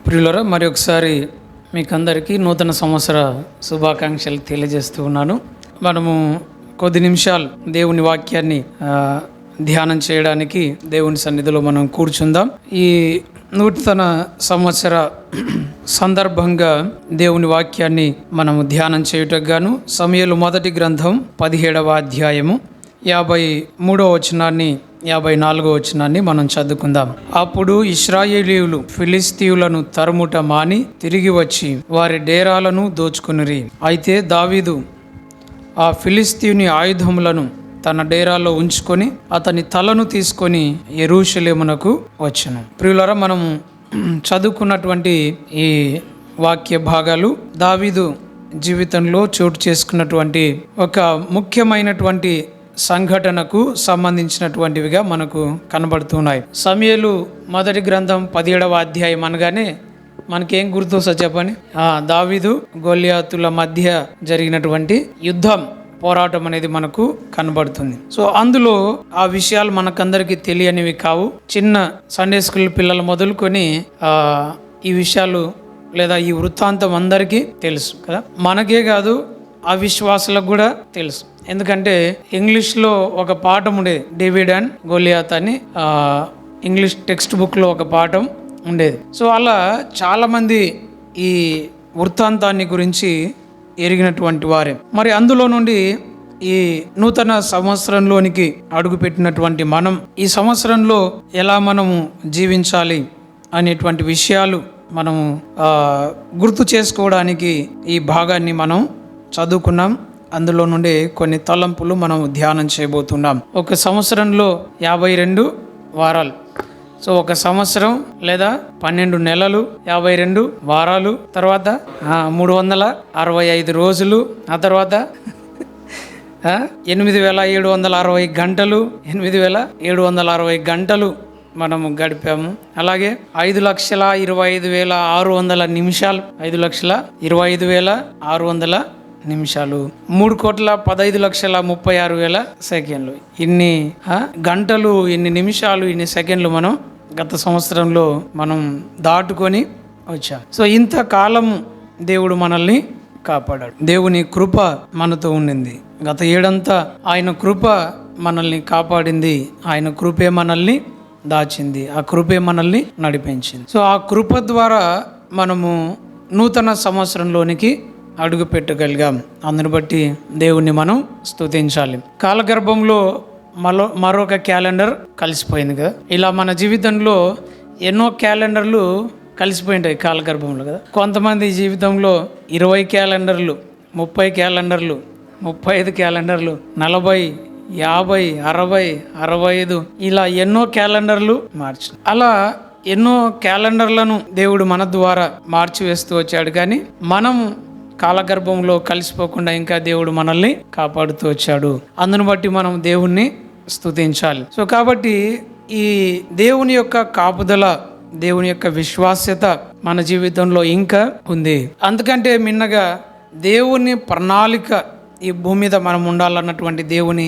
ప్రియులరా, మరి ఒకసారి మీకు అందరికీ నూతన సంవత్సర శుభాకాంక్షలు తెలియజేస్తూ ఉన్నాను. మనము కొద్ది నిమిషాలు దేవుని వాక్యాన్ని ధ్యానం చేయడానికి దేవుని సన్నిధిలో మనం కూర్చుందాం. ఈ నూతన సంవత్సర సందర్భంగా దేవుని వాక్యాన్ని మనము ధ్యానం చేయుటకు గాను సమూయేలు మొదటి గ్రంథం 17వ అధ్యాయము 53వ వచనాన్ని 54వ వచనాన్ని మనం చదువుకుందాం. అప్పుడు ఇశ్రాయేలీయులు ఫిలిస్తీయులను తరుముట మాని తిరిగి వచ్చి వారి డేరాలను దోచుకునిరి. అయితే దావీదు ఆ ఫిలిస్తీయుని ఆయుధములను తన డేరాలో ఉంచుకొని అతని తలను తీసుకొని యెరూషలేమునకు వచ్చెను. ప్రియులారా, మనము చదువుకున్నటువంటి ఈ వాక్య భాగాలు దావీదు జీవితంలో చోటు చేసుకున్నటువంటి ఒక ముఖ్యమైనటువంటి సంఘటనకు సంబంధించినటువంటివిగా మనకు కనబడుతున్నాయి. సమూయేలు మొదటి గ్రంథం 17వ అధ్యాయం అనగానే మనకేం గుర్తొస్తుంది చెప్పండి? దావీదు గొల్లియాతుల మధ్య జరిగినటువంటి యుద్ధం, పోరాటం అనేది మనకు కనబడుతుంది. సో అందులో ఆ విషయాలు మనకందరికీ తెలియనివి కావు. చిన్న సండే స్కూల్ పిల్లలు మొదలుకొని ఈ విషయాలు లేదా ఈ వృత్తాంతం అందరికీ తెలుసు కదా. మనకే కాదు, అవిశ్వాసులకు కూడా తెలుసు. ఎందుకంటే ఇంగ్లీష్లో ఒక పాఠం ఉండేది, డేవిడ్ అండ్ గొలియాత్ అని ఇంగ్లీష్ టెక్స్ట్ బుక్లో ఒక పాఠం ఉండేది. సో అలా చాలామంది ఈ వృత్తాంతాన్ని గురించి ఎరిగినటువంటి వారే. మరి అందులో నుండి ఈ నూతన సంవత్సరంలోనికి అడుగుపెట్టినటువంటి మనం ఈ సంవత్సరంలో ఎలా మనము జీవించాలి అనేటువంటి విషయాలు మనము గుర్తు చేసుకోవడానికి ఈ భాగాన్ని మనం చదువుకున్నాం. అందులో నుండి కొన్ని తలంపులు మనం ధ్యానం చేయబోతున్నాం. ఒక సంవత్సరంలో 52 వారాలు. సో ఒక సంవత్సరం లేదా 12 నెలలు, 52 వారాలు, తర్వాత 365 రోజులు, ఆ తర్వాత 8760 గంటలు, 8760 గంటలు మనము గడిపాము. అలాగే 5,25,600 నిమిషాలు, 5,25,600 నిమిషాలు, 3,15,36,000 సెకండ్లు. ఇన్ని గంటలు, ఇన్ని నిమిషాలు, ఇన్ని సెకండ్లు మనం గత సంవత్సరంలో మనం దాటుకొని వచ్చాం. సో ఇంతకాలము దేవుడు మనల్ని కాపాడాడు. దేవుని కృప మనతో ఉండింది. గత ఏడంతా ఆయన కృప మనల్ని కాపాడింది. ఆయన కృపే మనల్ని దాచింది. ఆ కృపే మనల్ని నడిపించింది. సో ఆ కృప ద్వారా మనము నూతన సంవత్సరంలోనికి అడుగు పెట్టగలిగాం. అందుని బట్టి దేవుణ్ణి మనం స్తుతించాలి. కాలగర్భంలో మరొక క్యాలెండర్ కలిసిపోయింది కదా. ఇలా మన జీవితంలో ఎన్నో క్యాలెండర్లు కలిసిపోయింటాయి కాలగర్భంలో కదా. కొంతమంది జీవితంలో 20 క్యాలెండర్లు, 30 క్యాలెండర్లు, 35 క్యాలెండర్లు, 40, 50, 60, 65 ఇలా ఎన్నో క్యాలెండర్లు మార్చు. అలా ఎన్నో క్యాలెండర్లను దేవుడు మన ద్వారా మార్చివేస్తూ వచ్చాడు. కానీ మనము కాలగర్భంలో కలిసిపోకుండా ఇంకా దేవుడు మనల్ని కాపాడుతూ వచ్చాడు. అందును బట్టి మనం దేవుణ్ణి స్తుతించాలి. సో కాబట్టి ఈ దేవుని యొక్క కాపుదల, దేవుని యొక్క విశ్వాస్యత మన జీవితంలో ఇంకా ఉంది. అందుకంటే మిన్నగా దేవుని ప్రణాళిక ఈ భూమి మీద మనం ఉండాలన్నటువంటి దేవుని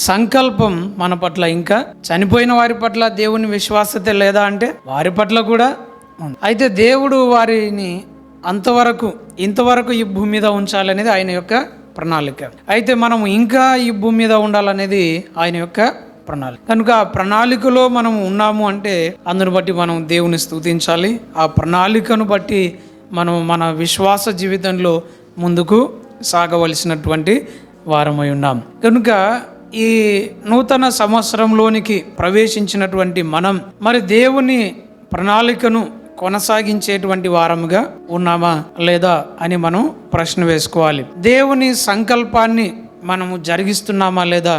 సంకల్పం మన పట్ల ఇంకా చనిపోయిన వారి పట్ల దేవుని విశ్వాస్యత లేదా అంటే వారి పట్ల కూడా ఉంది. అయితే దేవుడు వారిని ఇంతవరకు ఈ భూమి మీద ఉంచాలనేది ఆయన యొక్క ప్రణాళిక. అయితే మనం ఇంకా ఈ భూమి మీద ఉండాలనేది ఆయన యొక్క ప్రణాళిక. కనుక ఆ ప్రణాళికలో మనం ఉన్నాము అంటే అందును బట్టి మనం దేవుని స్తుతించాలి. ఆ ప్రణాళికను బట్టి మనం మన విశ్వాస జీవితంలో ముందుకు సాగవలసినటువంటి వారమై ఉన్నాం. కనుక ఈ నూతన సంవత్సరంలోనికి ప్రవేశించినటువంటి మనం మరి దేవుని ప్రణాళికను కొనసాగించేటువంటి వారముగా ఉన్నామా లేదా అని మనం ప్రశ్న వేసుకోవాలి. దేవుని సంకల్పాన్ని మనము జరిగిస్తున్నామా లేదా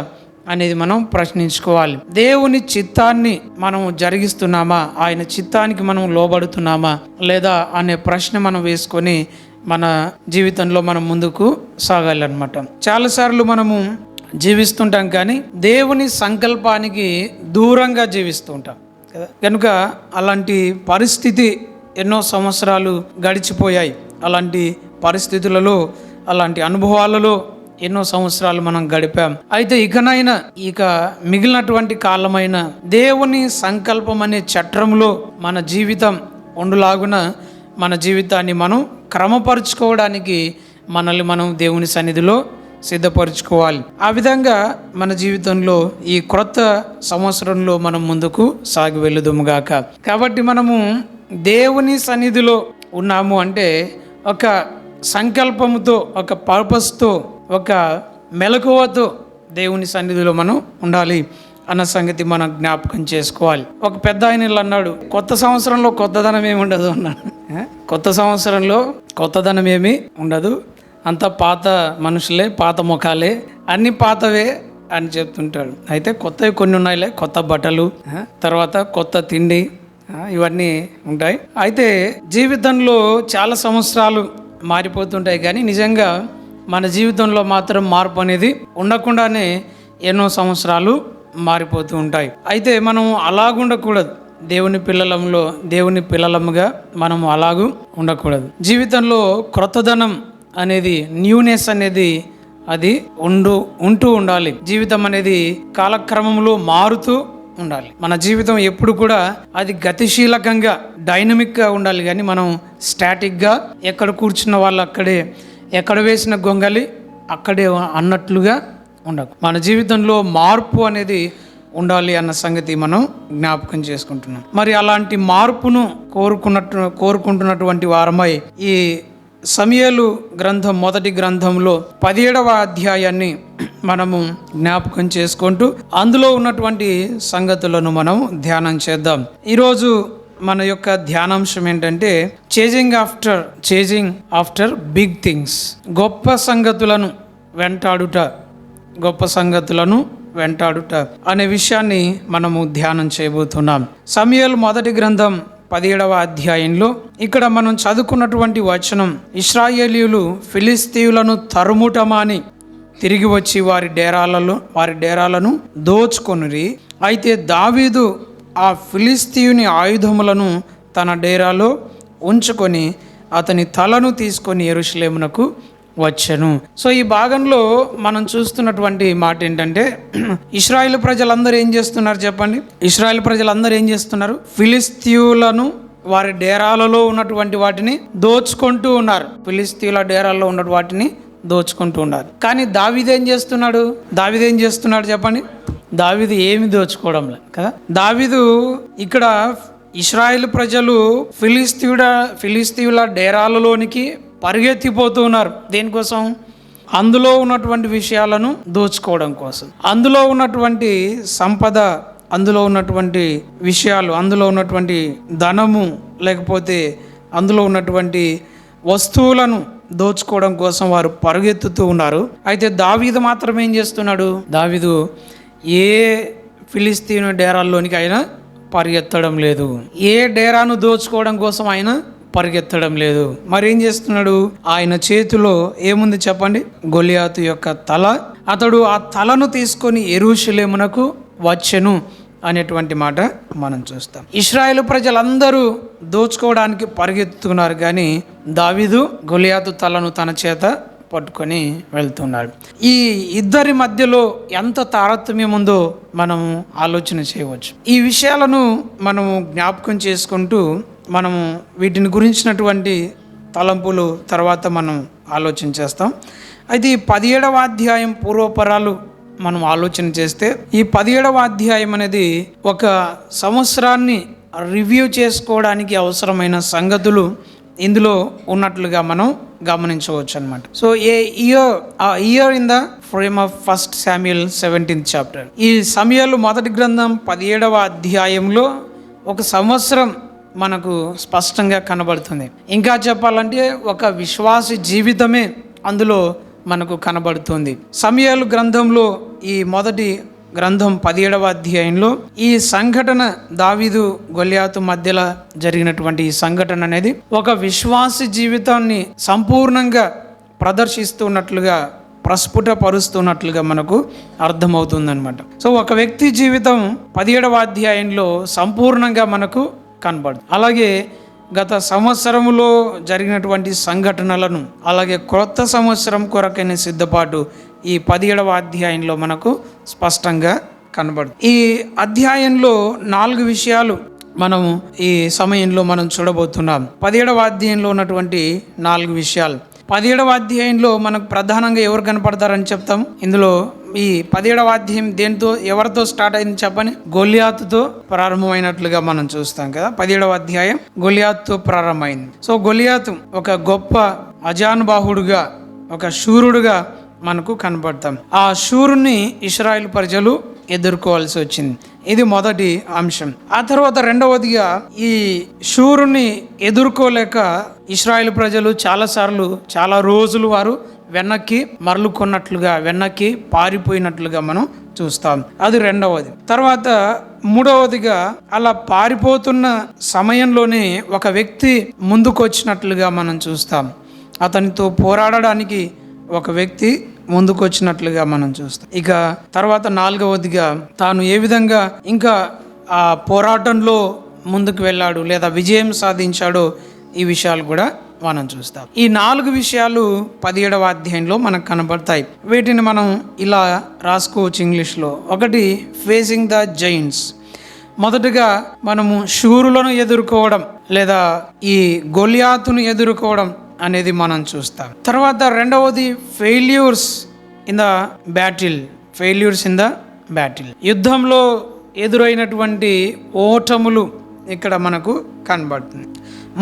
అనేది మనం ప్రశ్నించుకోవాలి. దేవుని చిత్తాన్ని మనం జరిగిస్తున్నామా, ఆయన చిత్తానికి మనం లోబడుతున్నామా లేదా అనే ప్రశ్న మనం వేసుకొని మన జీవితంలో మనం ముందుకు సాగాలన్నమాట. చాలాసార్లు మనము జీవిస్తుంటాం కానీ దేవుని సంకల్పానికి దూరంగా జీవిస్తూ ఉంటాం కదా. కనుక అలాంటి పరిస్థితి ఎన్నో సంవత్సరాలు గడిచిపోయాయి. అలాంటి పరిస్థితులలో, అలాంటి అనుభవాలలో ఎన్నో సంవత్సరాలు మనం గడిపాం. అయితే ఇక మిగిలినటువంటి కాలమైన దేవుని సంకల్పం అనే చట్రంలో మన జీవితం ఉండులాగున మన జీవితాన్ని మనం క్రమపరుచుకోవడానికి మనల్ని మనం దేవుని సన్నిధిలో సిద్ధపరచుకోవాలి. ఆ విధంగా మన జీవితంలో ఈ క్రొత్త సంవత్సరంలో మనం ముందుకు సాగి వెళ్ళుదుముగాక. కాబట్టి మనము దేవుని సన్నిధిలో ఉన్నాము అంటే ఒక సంకల్పముతో, ఒక పర్పస్తో, ఒక మెలకువతో దేవుని సన్నిధిలో మనం ఉండాలి అన్న సంగతి మనం జ్ఞాపకం చేసుకోవాలి. ఒక పెద్ద ఆయన అన్నాడు, కొత్త సంవత్సరంలో కొత్తదనం ఏమి ఉండదు అన్నాడు. కొత్త సంవత్సరంలో కొత్తదనం ఏమీ ఉండదు, అంతా పాత మనుషులే, పాత ముఖాలే, అన్ని పాతవే అని చెప్తుంటాడు. అయితే కొత్తవి కొన్ని ఉన్నాయిలే, కొత్త బట్టలు, తర్వాత కొత్త తిండి, ఇవన్నీ ఉంటాయి. అయితే జీవితంలో చాలా సంవత్సరాలు మారిపోతుంటాయి, కానీ నిజంగా మన జీవితంలో మాత్రం మార్పు అనేది ఉండకుండానే ఎన్నో సంవత్సరాలు మారిపోతూ ఉంటాయి. అయితే మనం అలాగుండకూడదు. దేవుని పిల్లలముగా మనం అలాగూ ఉండకూడదు. జీవితంలో క్రొత్తదనం అనేది, న్యూనెస్ అనేది అది ఉంటూ ఉండాలి. జీవితం అనేది కాలక్రమంలో మారుతూ ఉండాలి. మన జీవితం ఎప్పుడు కూడా అది గతిశీలకంగా, డైనమిక్గా ఉండాలి. కానీ మనం స్టాటిక్గా ఎక్కడ కూర్చున్న వాళ్ళు అక్కడే, ఎక్కడ వేసిన గొంగలి అక్కడే అన్నట్లుగా ఉండదు. మన జీవితంలో మార్పు అనేది ఉండాలి అన్న సంగతి మనం జ్ఞాపకం చేసుకుంటున్నాం. మరి అలాంటి మార్పును కోరుకుంటున్నటువంటి వారమై ఈ సమూయేలు గ్రంథం మొదటి గ్రంథంలో 17వ అధ్యాయాన్ని మనము జ్ఞాపకం చేసుకుంటూ అందులో ఉన్నటువంటి సంగతులను మనం ధ్యానం చేద్దాం. ఈరోజు మన యొక్క ధ్యానాంశం ఏంటంటే చేజింగ్ ఆఫ్టర్ బిగ్ థింగ్స్. గొప్ప సంగతులను వెంటాడుట అనే విషయాన్ని మనము ధ్యానం చేయబోతున్నాం. సమూయేలు మొదటి గ్రంథం 17వ అధ్యాయంలో ఇక్కడ మనం చదువుకున్నటువంటి వచనం, ఇశ్రాయేలీయులు ఫిలిస్తీయులను తరుముటమాని తిరిగి వచ్చి వారి డేరాలను దోచుకొనిరి. అయితే దావీదు ఆ ఫిలిస్తీయుని ఆయుధములను తన డేరాలో ఉంచుకొని అతని తలను తీసుకొని యెరూషలేమునకు వచ్చెను. సో ఈ భాగంలో మనం చూస్తున్నటువంటి మాట ఏంటంటే, ఇశ్రాయేలు ప్రజలందరూ ఏం చేస్తున్నారు చెప్పండి? ఇశ్రాయేలు ప్రజలందరూ ఏం చేస్తున్నారు? ఫిలిస్తీయులను వారి డేరాలలో ఉన్నటువంటి వాటిని దోచుకుంటూ ఉన్నారు. ఫిలిస్తీయుల డేరాల్లో ఉన్న వాటిని దోచుకుంటూ ఉన్నారు. కానీ దావీదు ఏం చేస్తున్నాడు చెప్పండి? దావీదు ఏమి దోచుకోవడం లేదు కదా. దావీదు ఇక్కడ ఇశ్రాయేలు ప్రజలు ఫిలిస్తీయుల డేరాలలోనికి పరిగెత్తిపోతూ ఉన్నారు. దేనికోసం? అందులో ఉన్నటువంటి విషయాలను దోచుకోవడం కోసం. అందులో ఉన్నటువంటి సంపద, అందులో ఉన్నటువంటి విషయాలు, అందులో ఉన్నటువంటి ధనము, లేకపోతే అందులో ఉన్నటువంటి వస్తువులను దోచుకోవడం కోసం వారు పరుగెత్తుతూ ఉన్నారు. అయితే దావీదు మాత్రం ఏం చేస్తున్నాడు? దావీదు ఏ ఫిలిస్తీను డేరాల్లోనికి అయినా పరిగెత్తడం లేదు. ఏ డేరాను దోచుకోవడం కోసం ఆయన పరిగెత్తడం లేదు. మరి ఏం చేస్తున్నాడు? ఆయన చేతిలో ఏముంది చెప్పండి? గొలియాతు యొక్క తల. అతడు ఆ తలను తీసుకొని యెరూషలేమునకు వచ్చెను అనేటువంటి మాట మనం చూస్తాం. ఇశ్రాయేలు ప్రజలందరూ దోచుకోవడానికి పరిగెత్తుతున్నారు, కానీ దావీదు గొలియాతు తలను తన చేత పట్టుకొని వెళ్తున్నాడు. ఈ ఇద్దరి మధ్యలో ఎంత తారతమ్యం ఉందో మనం ఆలోచన చేయవచ్చు. ఈ విషయాలను మనము జ్ఞాపకం చేసుకుంటూ మనము వీటిని గురించినటువంటి తలంపులు తర్వాత మనం ఆలోచన చేస్తాం. అయితే ఈ 17వ అధ్యాయం పూర్వపరాలు మనం ఆలోచన చేస్తే, ఈ 17వ అధ్యాయం అనేది ఒక సంవత్సరాన్ని రివ్యూ చేసుకోవడానికి అవసరమైన సంగతులు ఇందులో ఉన్నట్లుగా మనం గమనించవచ్చు అనమాట. So year in the frame of 1 Samuel 17th chapter. ఈ సమూయేలు మొదటి గ్రంథం 17వ అధ్యాయంలో ఒక సంవత్సరం మనకు స్పష్టంగా కనబడుతుంది. ఇంకా చెప్పాలంటే ఒక విశ్వాసి జీవితమే అందులో మనకు కనబడుతుంది. సమూయేలు గ్రంథంలో ఈ మొదటి గ్రంథం 17వ అధ్యాయంలో ఈ సంఘటన, దావీదు గొలియాతు మధ్యలో జరిగినటువంటి ఈ సంఘటన అనేది ఒక విశ్వాసి జీవితాన్ని సంపూర్ణంగా ప్రదర్శిస్తున్నట్లుగా, ప్రస్ఫుటపరుస్తున్నట్లుగా మనకు అర్థమవుతుందన్నమాట. సో ఒక వ్యక్తి జీవితం 17వ అధ్యాయంలో సంపూర్ణంగా మనకు కనబడు. అలాగే గత సంవత్సరములో జరిగినటువంటి సంఘటనలను, అలాగే క్రొత్త సంవత్సరం కొరకైన సిద్ధపాటు ఈ 17వ అధ్యాయంలో మనకు స్పష్టంగా కనబడు. ఈ అధ్యాయంలో 4 విషయాలు మనము ఈ సమయంలో మనం చూడబోతున్నాం. 17వ అధ్యాయంలో ఉన్నటువంటి 4 విషయాలు. 17వ అధ్యాయంలో మనకు ప్రధానంగా ఎవరు కనపడతారని చెప్తాం. ఇందులో ఈ 17వ అధ్యాయం దేంతో ఎవరితో స్టార్ట్ అయింది చెప్పని? గొలియాతుతో ప్రారంభమైనట్లుగా మనం చూస్తాం కదా. 17వ అధ్యాయం గొలియాతుతో ప్రారంభమైంది. సో గొలియాతు ఒక గొప్ప అజానుబాహుడుగా, ఒక శూరుడుగా మనకు కనపడతాం. ఆ శూరుని ఇశ్రాయేలు ప్రజలు ఎదుర్కోవాల్సి వచ్చింది. ఇది మొదటి అంశం. ఆ తర్వాత రెండవదిగా ఈ శూరుని ఎదుర్కోలేక ఇశ్రాయేలు ప్రజలు చాలా రోజులు వారు వెనక్కి మరలుకున్నట్లుగా, వెనక్కి పారిపోయినట్లుగా మనం చూస్తాం. అది రెండవది. తర్వాత మూడవదిగా అలా పారిపోతున్న సమయంలోనే ఒక వ్యక్తి ముందుకు వచ్చినట్లుగా మనం చూస్తాం. అతనితో పోరాడడానికి ఒక వ్యక్తి ముందుకు వచ్చినట్లుగా మనం చూస్తాం. ఇక తర్వాత 4వదిగా తాను ఏ విధంగా ఇంకా ఆ పోరాటంలో ముందుకు వెళ్ళాడు లేదా విజయం సాధించాడో ఈ విషయాలు కూడా మనం చూస్తాం. ఈ 4 విషయాలు 17వ అధ్యాయంలో మనకు కనబడతాయి. వీటిని మనం ఇలా రాసుకోవచ్చు ఇంగ్లీష్లో. ఒకటి, ఫేసింగ్ ద జైంట్స్. మొదటగా మనము శూరులను ఎదుర్కోవడం లేదా ఈ గొలియాతును ఎదుర్కోవడం అనేది మనం చూస్తాం. తర్వాత రెండవది, failures in the battle. Failures in the battle, యుద్ధంలో ఎదురైనటువంటి ఓటములు ఇక్కడ మనకు కనబడుతుంది.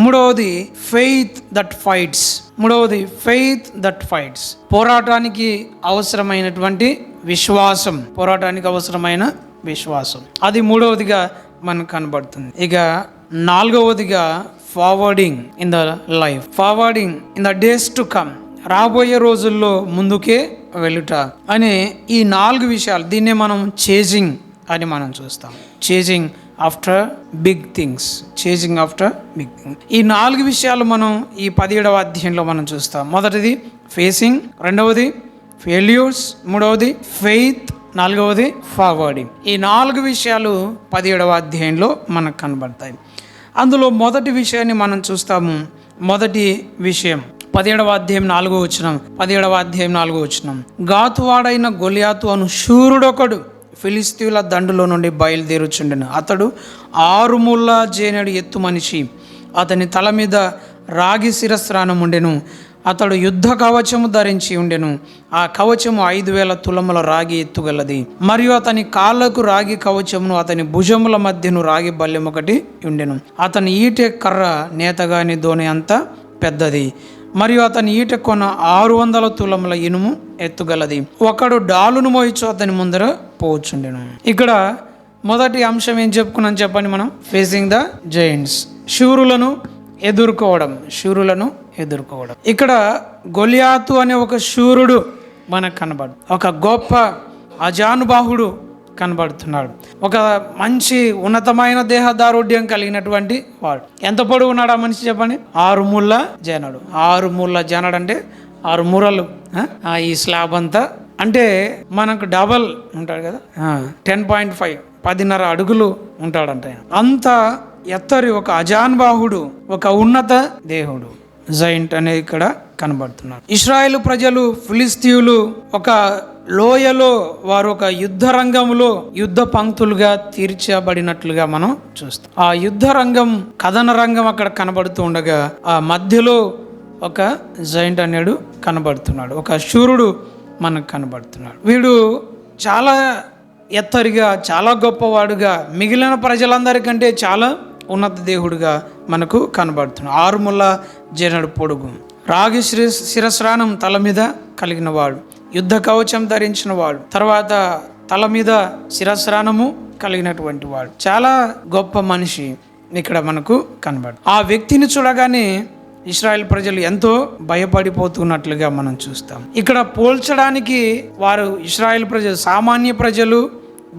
మూడవది, faith that fights. Faith that fights, పోరాటానికి అవసరమైనటువంటి విశ్వాసం. అది మూడవదిగా మనకు కనబడుతుంది. ఇక 4వదిగా, forwarding in the life. Forwarding in the days to come, రాబోయే రోజుల్లో ముందుకే వెళ్ళుట అనే ఈ 4 విషయాలు. దీన్నే మనం చేజింగ్ అని మనం చూస్తాం. Chasing after big things. ఈ 4 విషయాలు మనం ఈ 17వ అధ్యాయంలో మనం చూస్తాం. మొదటిది ఫేసింగ్, రెండవది ఫెయిల్యూర్స్, మూడవది ఫెయిత్, 4వది ఫార్వర్డింగ్. ఈ 4 విషయాలు 17వ అధ్యాయంలో మనకు కనబడతాయి. అందులో మొదటి విషయాన్ని మనం చూస్తాము. మొదటి విషయం 17వ అధ్యాయం 4వ వచనం. గాతువాడైన గొలియాతు అను శూరుడొకడు ఫిలిస్తీయుల దండులో నుండి బయలుదేరుచుండెను. అతడు 6 ముళ్ళ జేనెడు ఎత్తు మనిషి. అతని తల మీద రాగి శిరస్త్రాణం ఉండెను. అతడు యుద్ధ కవచము ధరించి ఉండెను. ఆ కవచము 5,000 తులముల రాగి ఎత్తుగలది. మరియు అతని కాళ్ళకు రాగి కవచమును, అతని భుజముల మధ్యను రాగి బల్లెం ఒకటి ఉండెను. అతని ఈటె కర్ర నేతగాని దోణి అంత పెద్దది. మరియు అతని ఈట కొన 600 తులముల ఇనుము ఎత్తుగలది. ఒకడు డాలును మోయిచు అతని ముందర పోచుండెను. ఇక్కడ మొదటి అంశం ఏం చెప్పుకున్నాం చెప్పండి మనం? ఫేసింగ్ ద జైంట్స్, శూరులను ఎదుర్కోవడం. ఇక్కడ గొలియాతు అనే ఒక శూరుడు మనకు కనబడు, ఒక గొప్ప అజానుబాహుడు కనబడుతున్నాడు. ఒక మంచి ఉన్నతమైన దేహదారుఢ్యం కలిగినటువంటి వాడు. ఎంత పొడుగు ఉన్నాడు ఆ మనిషి చెప్పండి? 6 ముళ్ళ జనడు. 6 ముళ్ళ జనడు అంటే 6 మూరలు. ఈ స్లాబ్ అంతా అంటే మనకు డబల్ ఉంటాడు కదా, 10.5 10.5 అడుగులు ఉంటాడంట. అంత ఎత్తరి ఒక అజానుబాహుడు, ఒక ఉన్నత దేహుడు, జైంట్ అనేది ఇక్కడ కనబడుతున్నాడు. ఇశ్రాయేలు ప్రజలు ఫిలిస్తీయులు ఒక లోయలో వారు ఒక యుద్ధ రంగంలో యుద్ధ పంక్తులుగా తీర్చబడినట్లుగా మనం చూస్తాం. ఆ యుద్ధ రంగం, కథన రంగం అక్కడ కనబడుతూ ఉండగా ఆ మధ్యలో ఒక జైంట్ అనేడు కనబడుతున్నాడు, ఒక శూరుడు మనకు కనబడుతున్నాడు. వీడు చాలా ఎత్తరిగా, చాలా గొప్పవాడుగా, మిగిలిన ప్రజలందరికంటే చాలా ఉన్నత దేవుడుగా మనకు కనబడుతున్నాడు. 6 ముళ్ళ జనడు పొడుగు, రాగి శిరస్రాణం తల మీద కలిగిన వాడు, యుద్ధ కవచం ధరించిన వాడు, తర్వాత తల మీద శిరస్రాణము కలిగినటువంటి వాడు, చాలా గొప్ప మనిషి ఇక్కడ మనకు కనబడు. ఆ వ్యక్తిని చూడగానే ఇశ్రాయేల్ ప్రజలు ఎంతో భయపడిపోతున్నట్లుగా మనం చూస్తాం. ఇక్కడ పోల్చడానికి వారు ఇశ్రాయేల్ ప్రజలు, సామాన్య ప్రజలు,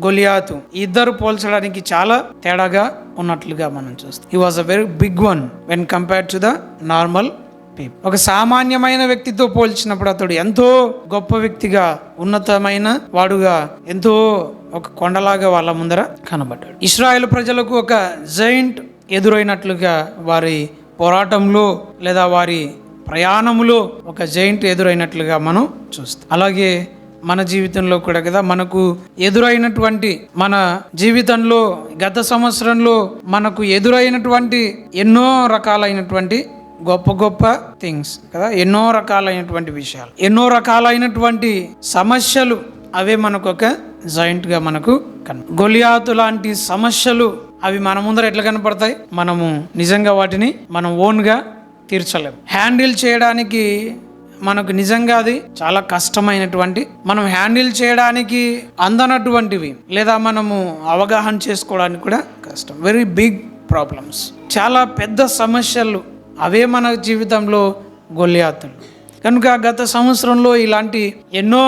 గొలియాతు ఇద్దరు పోల్చడానికి చాలా తేడాగా ఉన్నట్లుగా మనం చూస్తాం. He was a very big one when compared to the normal people. ఒక సామాన్యమైన వ్యక్తితో పోల్చినప్పుడు అతడు ఎంతో గొప్ప వ్యక్తిగా, ఉన్నతమైన వాడుగా, ఎంతో ఒక కొండలాగా వాళ్ళ ముందర కనబడ్డాడు. ఇశ్రాయేల్ ప్రజలకు ఒక జైంట్ ఎదురైనట్లుగా వారి పోరాటంలో లేదా వారి ప్రయాణంలో ఒక జైంట్ ఎదురైనట్లుగా మనం చూస్తాం. అలాగే మన జీవితంలో కూడా కదా మనకు ఎదురైనటువంటి మన జీవితంలో గత సంవత్సరంలో మనకు ఎదురైనటువంటి ఎన్నో రకాలైనటువంటి గొప్ప గొప్ప థింగ్స్ కదా, ఎన్నో రకాలైనటువంటి విషయాలు, ఎన్నో రకాలైనటువంటి సమస్యలు, అవే మనకు ఒక జాయింట్గా మనకు గొలియాతు లాంటి సమస్యలు అవి మన ముందర ఎట్లా కనపడతాయి, మనము నిజంగా వాటిని మనం ఓన్గా తీర్చలేము. హ్యాండిల్ చేయడానికి మనకు నిజంగా అది చాలా కష్టమైనటువంటి, మనం హ్యాండిల్ చేయడానికి అందనటువంటివి, లేదా మనము అవగాహన చేసుకోవడానికి కూడా కష్టం. వెరీ బిగ్ ప్రాబ్లమ్స్, చాలా పెద్ద సమస్యలు, అవే మన జీవితంలో గొలియాతులు. కనుక గత సంవత్సరంలో ఇలాంటి ఎన్నో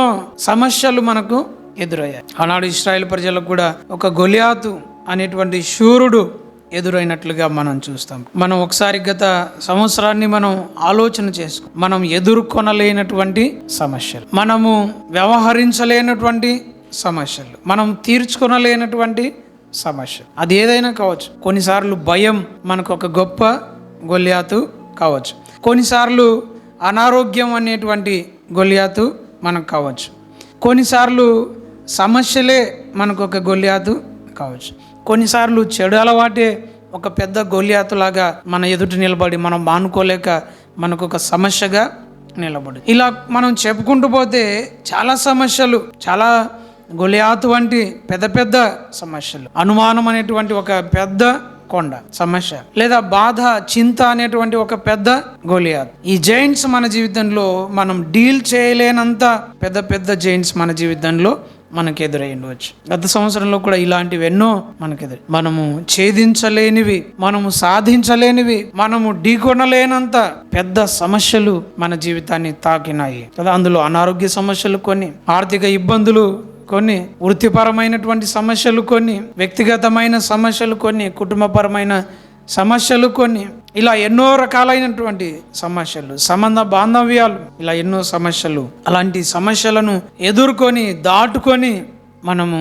సమస్యలు మనకు ఎదురయ్యాయి. ఆనాడు ఇశ్రాయేలు ప్రజలకు కూడా ఒక గొలియాతు అనేటువంటి శూరుడు ఎదురైనట్లుగా మనం చూస్తాం. మనం ఒకసారి గత సంవత్సరాన్ని మనం ఆలోచన చేసుకో, మనం ఎదుర్కొనలేనటువంటి సమస్యలు, మనము వ్యవహరించలేనటువంటి సమస్యలు, మనం తీర్చుకొనలేనటువంటి సమస్య, అది ఏదైనా కావచ్చు. కొన్నిసార్లు భయం మనకు ఒక గొప్ప గొలియాతు కావచ్చు, కొన్నిసార్లు అనారోగ్యం అనేటువంటి గొలియాతు మనకు కావచ్చు, కొన్నిసార్లు సమస్యలే మనకు ఒక గొలియాతు కావచ్చు, కొన్నిసార్లు చెడు అలవాటే ఒక పెద్ద గొలియాతులాగా మన ఎదుటి నిలబడి మనం మానుకోలేక మనకు ఒక సమస్యగా నిలబడి, ఇలా మనం చెప్పుకుంటూ పోతే చాలా సమస్యలు, చాలా గొలియాతు వంటి పెద్ద పెద్ద సమస్యలు, అనుమానం అనేటువంటి ఒక పెద్ద కొండ సమస్య, లేదా బాధ, చింత అనేటువంటి ఒక పెద్ద గొలియాత్. ఈ జైంట్స్ మన జీవితంలో మనం డీల్ చేయలేనంత పెద్ద పెద్ద జైంట్స్ మన జీవితంలో మనకు ఎదురై ఉండవచ్చు. గత సంవత్సరంలో కూడా ఇలాంటివి ఎన్నో మనకు ఎదురు, మనము ఛేదించలేనివి, మనము సాధించలేనివి, మనము ఢీకొనలేనంత పెద్ద సమస్యలు మన జీవితాన్ని తాకినాయి కదా. అందులో అనారోగ్య సమస్యలు కొన్ని, ఆర్థిక ఇబ్బందులు కొన్ని, వృత్తిపరమైనటువంటి సమస్యలు కొన్ని, వ్యక్తిగతమైన సమస్యలు కొన్ని, కుటుంబపరమైన సమస్యలు కొన్ని, ఇలా ఎన్నో రకాలైనటువంటి సమస్యలు, సంబంధ బాంధవ్యాలు, ఇలా ఎన్నో సమస్యలు. అలాంటి సమస్యలను ఎదుర్కొని దాటుకొని మనము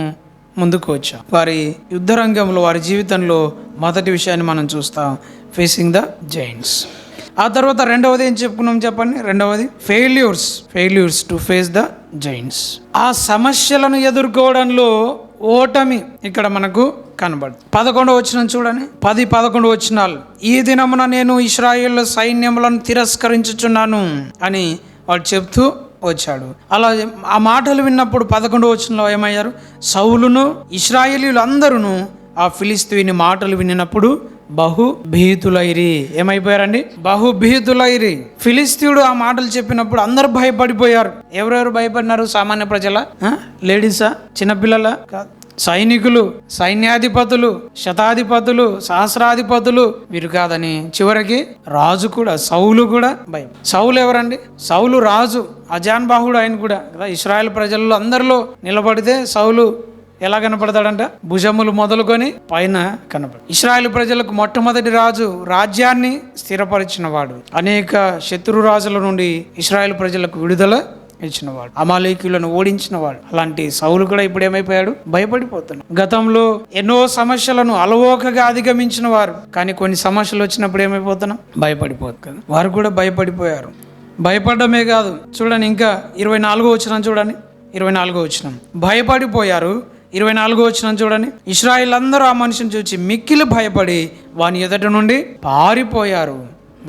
ముందుకు వచ్చాం. వారి యుద్ధ రంగంలో, వారి జీవితంలో మొదటి విషయాన్ని మనం చూస్తాం, ఫేసింగ్ ద జైంట్స్. ఆ తర్వాత రెండవది ఏం చెప్పుకున్నాం చెప్పండి? రెండవది failures to face the Giants. ఆ సమస్యలను ఎదుర్కోవడంలో ఓటమి ఇక్కడ మనకు కనబడుతుంది. 11వ వచనం చూడండి, 10-11 వచనాలు. ఈ దినమున నేను ఇశ్రాయేలు సైన్యములను తిరస్కరించుచున్నాను అని వాడు చెప్తూ వచ్చాడు. అలా ఆ మాటలు విన్నప్పుడు 11వ వచనంలో ఏమయ్యారు? సౌలును ఇశ్రాయేలీయులు అందరూ ఆ ఫిలిస్తీయుని మాటలు వినినప్పుడు బహుభీతులైరి. ఏమైపోయారండి? బహుభీతులైరి. ఫిలిస్తీయుడు ఆ మాటలు చెప్పినప్పుడు అందరూ భయపడిపోయారు. ఎవరెవరు భయపడినారు? సామాన్య ప్రజల, లేడీసా, చిన్నపిల్లల కాదు, సైనికులు, సైన్యాధిపతులు, శతాధిపతులు, సహస్రాధిపతులు, వీరు కాదని చివరికి రాజు కూడా, సౌలు కూడా భయం. సౌలు ఎవరండి? సౌలు రాజు, అజాన్బాహుడు ఆయన కూడా కదా. ఇశ్రాయేల్ ప్రజల్లో అందరిలో నిలబడితే సౌలు ఎలా కనపడతాడంట? భుజములు మొదలుకొని పైన కనపడు. ఇశ్రాయేల్ ప్రజలకు మొట్టమొదటి రాజు, రాజ్యాన్ని స్థిరపరిచిన వాడు, అనేక శత్రు రాజుల నుండి ఇశ్రాయేల్ ప్రజలకు విడుదల ఇచ్చినవాడు, అమాలేకీయులను ఓడించిన వాడు. అలాంటి సౌలు కూడా ఇప్పుడు ఏమైపోయాడు? భయపడిపోతున్నాడు. గతంలో ఎన్నో సమస్యలను అలవోకగా అధిగమించిన వారు, కానీ కొన్ని సమస్యలు వచ్చినప్పుడు ఏమైపోతున్నాం? భయపడిపోతుంది. వారు కూడా భయపడిపోయారు. భయపడమే కాదు, చూడండి ఇంకా 24వ వచనం చూడండి, 24వ వచనం. భయపడిపోయారు. 24వ వచనం చూడండి. ఇశ్రాయేల్ అందరూ ఆ మనిషిని చూసి మిక్కిలి భయపడి వాని ఎదుట నుండి పారిపోయారు.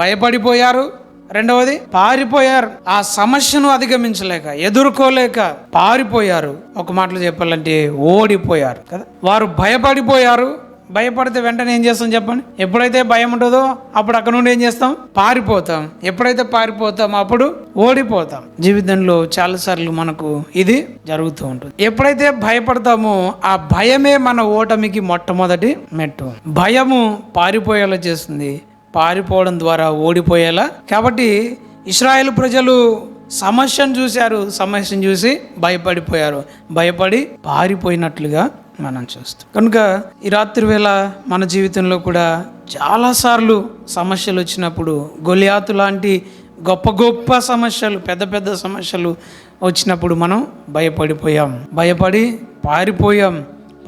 భయపడిపోయారు. రెండవది పారిపోయారు. ఆ సమస్యను అధిగమించలేక, ఎదుర్కోలేక పారిపోయారు. ఒక మాటలో చెప్పాలంటే ఓడిపోయారు కదా. వారు భయపడిపోయారు. భయపడితే వెంటనే ఏం చేస్తాం చెప్పండి? ఎప్పుడైతే భయం ఉంటుందో అప్పుడు అక్కడ నుండి ఏం చేస్తాం? పారిపోతాం. ఎప్పుడైతే పారిపోతాం అప్పుడు ఓడిపోతాం. జీవితంలో చాలాసార్లు మనకు ఇది జరుగుతూ ఉంటుంది. ఎప్పుడైతే భయపడతామో ఆ భయమే మన ఓటమికి మొట్టమొదటి మెట్టు. భయము పారిపోయేలా చేస్తుంది, పారిపోవడం ద్వారా ఓడిపోయేలా. కాబట్టి ఇశ్రాయేలు ప్రజలు సమస్యను చూశారు, సమస్యను చూసి భయపడిపోయారు, భయపడి పారిపోయినట్లుగా మనం చూస్తాం. కనుక ఈ రాత్రి వేళ మన జీవితంలో కూడా చాలాసార్లు సమస్యలు వచ్చినప్పుడు, గొలియాతు లాంటి గొప్ప గొప్ప సమస్యలు, పెద్ద పెద్ద సమస్యలు వచ్చినప్పుడు మనం భయపడిపోయాం, భయపడి పారిపోయాం,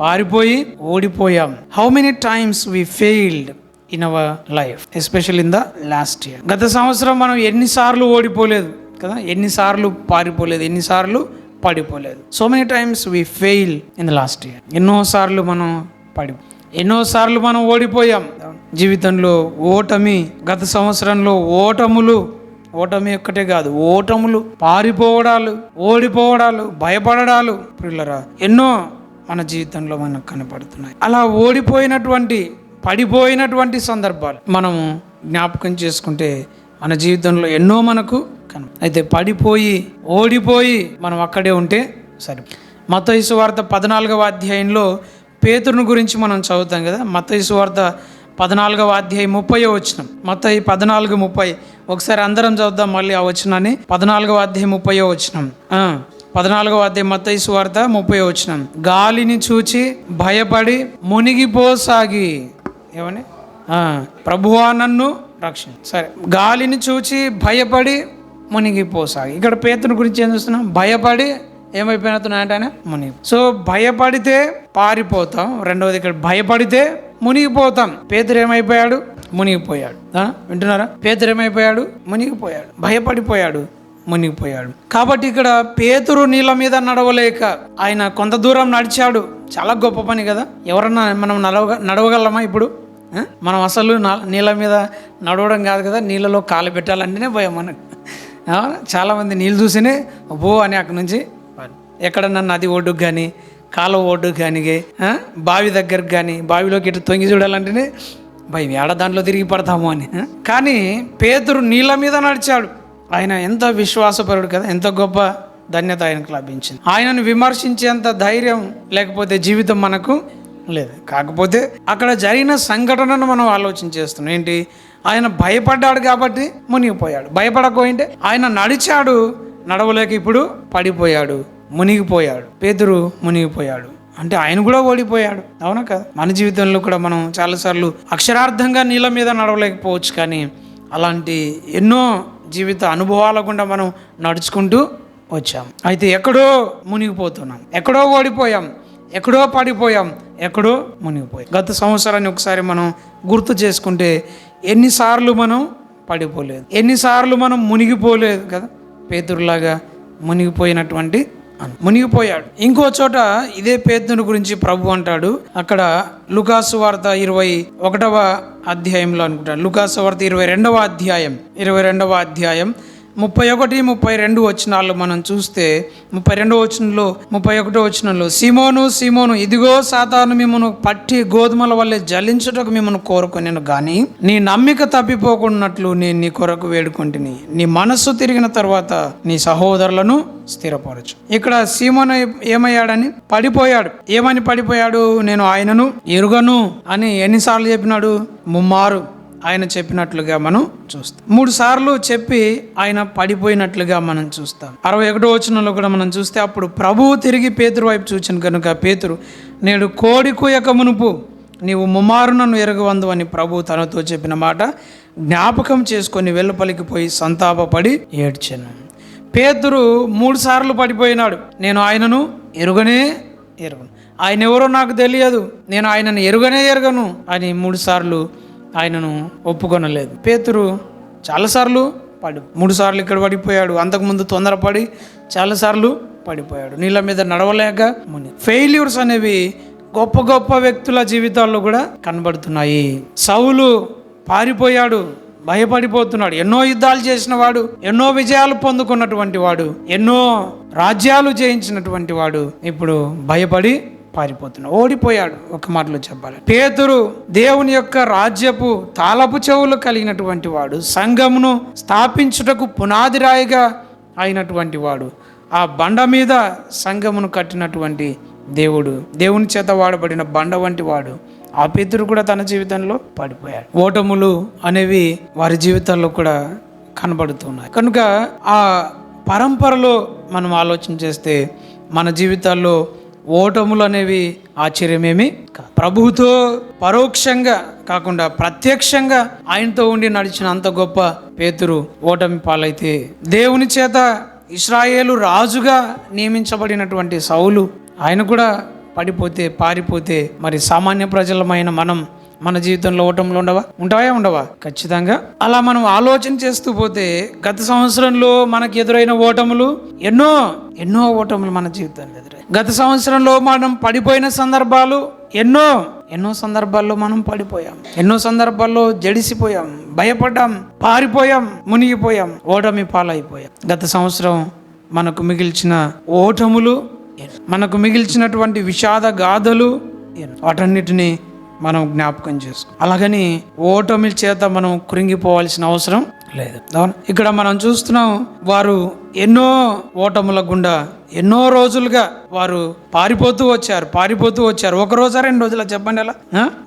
పారిపోయి ఓడిపోయాం. How many times we failed in our life, especial in the last year. గత సంవత్సరం మనం ఎన్నిసార్లు ఓడిపోలేదు కదా, ఎన్నిసార్లు పారిపోలేదు, ఎన్నిసార్లు పడిపోలేదు. So many times we fail in the last year. ఎన్నోసార్లు మనం ఓడిపోయాం జీవితంలో. ఓటమి, గత సంవత్సరంలో ఓటమి ఒక్కటే కాదు, ఓటములు, పారిపోవడాలు, ఓడిపోవడాలు, భయపడడాలు ప్రియులరా ఎన్నో మన జీవితంలో మనకు కనపడుతున్నాయి. అలా పడిపోయినటువంటి సందర్భాలు మనము జ్ఞాపకం చేసుకుంటే మన జీవితంలో ఎన్నో మనకు అయితే ఓడిపోయి మనం అక్కడే ఉంటే సరే. మత్తయి సువార్త 14వ అధ్యాయంలో పేతురుని గురించి మనం చదువుతాం కదా. మత్తయి సువార్త 14వ అధ్యాయం 30వ వచనం. మత్తయి 14:30 ఒకసారి అందరం చదువుదాం మళ్ళీ ఆ వచనాన్ని. 14వ అధ్యాయం 30వ వచనం. 14వ అధ్యాయం మత్తయి సువార్త 30వ వచనం. గాలిని చూచి భయపడి మునిగిపోసాగి, ఏమని? ప్రభువా నన్ను రక్షణ. సరే, గాలిని చూచి భయపడి మునిగిపోసాగి. ఇక్కడ పేతురు గురించి ఏం చూస్తున్నాం? భయపడి ఏమైపోయినట్టున్నాయంటే ఆయన మునిగి. సో భయపడితే పారిపోతాం. రెండవది ఇక్కడ భయపడితే మునిగిపోతాం. పేతురు ఏమైపోయాడు? మునిగిపోయాడు. వింటున్నారా? పేతురు ఏమైపోయాడు? మునిగిపోయాడు. భయపడిపోయాడు, మునిగిపోయాడు. కాబట్టి ఇక్కడ పేతురు నీళ్ళ మీద నడవలేక ఆయన కొంత దూరం నడిచాడు. చాలా గొప్ప పని కదా. ఎవరన్నా మనం నడవగలమా ఇప్పుడు? మనం అసలు నీళ్ళ మీద నడవడం కాదు కదా, నీళ్ళలో కాలు పెట్టాలంటేనే భయం మనకు. చాలామంది నీళ్ళు చూసినే అబ్బో అని అక్కడి నుంచి ఎక్కడన్నా నది ఒడ్డుకు కానీ, కాలువ ఒడ్డుకు కానీ, బావి దగ్గరకు కానీ, బావిలోకి ఇటు తొంగి చూడాలంటేనే భయం, ఏడ దాంట్లో తిరిగి పడతాము అని. కానీ పేతురు నీళ్ళ మీద నడిచాడు. ఆయన ఎంత విశ్వాసపరుడు కదా, ఎంత గొప్ప ధన్యత ఆయనకు లభించింది. ఆయనను విమర్శించేంత ధైర్యం లేకపోతే జీవితం మనకు లేదు. కాకపోతే అక్కడ జరిగిన సంఘటనను మనం ఆలోచన చేస్తున్నాం. ఏంటి? ఆయన భయపడ్డాడు కాబట్టి మునిగిపోయాడు. భయపడకపోయింటే ఆయన నడిచాడు, నడవలేక ఇప్పుడు పడిపోయాడు, మునిగిపోయాడు. పేతురు మునిగిపోయాడు అంటే ఆయన కూడా ఓడిపోయాడు. అవునా కదా? మన జీవితంలో కూడా మనం చాలాసార్లు అక్షరార్థంగా నీళ్ళ మీద నడవలేకపోవచ్చు, కానీ అలాంటి ఎన్నో జీవిత అనుభవాల గుండా మనం నడుచుకుంటూ వచ్చాం. అయితే ఎక్కడో మునిగిపోతున్నాం, ఎక్కడో ఓడిపోయాం, ఎక్కడో పడిపోయాం, ఎక్కడో మునిగిపోయాం. గత సంవత్సరాన్ని ఒకసారి మనం గుర్తు చేసుకుంటే ఎన్నిసార్లు మనం పడిపోలేదు, ఎన్నిసార్లు మనం మునిగిపోలేదు కదా. పేతురులాగా మునిగిపోయాడు. ఇంకో చోట ఇదే పేతురు గురించి ప్రభు అంటాడు. అక్కడ లూకాసు వార్త 21వ అధ్యాయంలో అనుకుంటాడు. లూకాసు వార్త 22వ అధ్యాయం 31-32 వచనాల్లో మనం చూస్తే 32వ వచనంలో 31వ వచనంలో, సీమోను సీమోను, ఇదిగో సాతాను మిమ్మను పట్టి గోధుమల వల్లే జల్లించుటకు మిమ్మను కోరుకొనెను, గాని నీ నమ్మిక తప్పిపోకున్నట్లు నేను నీ కొరకు వేడుకుంటుని, నీ మనస్సు తిరిగిన తర్వాత నీ సహోదరులను స్థిరపరచు. ఇక్కడ సీమోను ఏమయ్యాడని? పడిపోయాడు. ఏమని పడిపోయాడు? నేను ఆయనను ఎరుగను అని ఎన్నిసార్లు చెప్పినాడు? 3 మారు ఆయన చెప్పినట్లుగా మనం చూస్తాం. 3 సార్లు చెప్పి ఆయన పడిపోయినట్లుగా మనం చూస్తాం. 61వ వచనంలో కూడా మనం చూస్తే, అప్పుడు ప్రభువు తిరిగి పేతురు వైపు చూచిన కనుక పేతురు, నేడు కోడి కూయక మునుపు నీవు 3 మారు నన్ను ఎరగవందు అని ప్రభువు తనతో చెప్పిన మాట జ్ఞాపకం చేసుకొని వెలుపలికి పోయి సంతాపపడి ఏడ్చెను. పేతురు 3 సార్లు పడిపోయినాడు. నేను ఆయనను ఎరుగను, ఆయన ఎవరో నాకు తెలియదు, నేను ఆయనను ఎరుగను అని 3 సార్లు ఆయనను ఒప్పుకొనలేదు. పేతురు చాలాసార్లు 3 సార్లు ఇక్కడ పడిపోయాడు. అంతకుముందు తొందరపడి చాలాసార్లు పడిపోయాడు. నీళ్ళ మీద నడవలేక ఫెయిల్యూర్స్ అనేవి గొప్ప గొప్ప వ్యక్తుల జీవితాల్లో కూడా కనబడుతున్నాయి. సౌలు పారిపోయాడు, భయపడిపోతున్నాడు. ఎన్నో యుద్ధాలు చేసిన వాడు, ఎన్నో విజయాలు పొందుకున్నటువంటి వాడు, ఎన్నో రాజ్యాలు జయించినటువంటి వాడు ఇప్పుడు భయపడి పారిపోతున్నాడు, ఓడిపోయాడు. ఒక మాటలో చెప్పాలి, పేతురు దేవుని యొక్క రాజ్యపు తాళపు చెవులు కలిగినటువంటి వాడు, సంఘమును స్థాపించుటకు పునాది రాయిగా అయినటువంటి వాడు, ఆ బండ మీద సంఘమును కట్టినటువంటి దేవుని చేత వాడబడిన బండ వంటి వాడు. ఆ పేతురు కూడా తన జీవితంలో పడిపోయాడు. ఓటములు అనేవి వారి జీవితాల్లో కూడా కనబడుతున్నాయి. కనుక ఆ పరంపరలో మనం ఆలోచన చేస్తే మన జీవితాల్లో ఓటములు అనేవి ఆశ్చర్యమేమి కాదు. ప్రభువుతో పరోక్షంగా కాకుండా ప్రత్యక్షంగా ఆయనతో ఉండి నడిచిన అంత గొప్ప పేతురు ఓటమి పాలైతే, దేవుని చేత ఇశ్రాయేలు రాజుగా నియమించబడినటువంటి సౌలు ఆయన కూడా పారిపోతే మరి సామాన్య ప్రజలమైన మన జీవితంలో ఓటములు ఉండవా? ఖచ్చితంగా. అలా మనం ఆలోచన చేస్తూ పోతే గత సంవత్సరంలో మనకి ఎదురైన ఓటములు ఎన్నో ఓటములు మన జీవితంలో ఎదురై, గత సంవత్సరంలో మనం పడిపోయిన సందర్భాలు ఎన్నో సందర్భాల్లో మనం పడిపోయాం, ఎన్నో సందర్భాల్లో జడిసిపోయాం, భయపడ్డాం, పారిపోయాం, మునిగిపోయాం, ఓటమి పాలైపోయాం. గత సంవత్సరం మనకు మిగిల్చిన ఓటములు, మనకు మిగిల్చినటువంటి విషాద గాథలు, వాటన్నిటిని మనం జ్ఞాపకం చేసుకో. అలాగని ఓటమి చేత మనం కృంగిపోవాల్సిన అవసరం లేదు. ఇక్కడ మనం చూస్తున్నాం, వారు ఎన్నో ఓటముల గుండా ఎన్నో రోజులుగా వారు పారిపోతూ వచ్చారు. ఒక రోజా 2 రోజులా చెప్పండి? అలా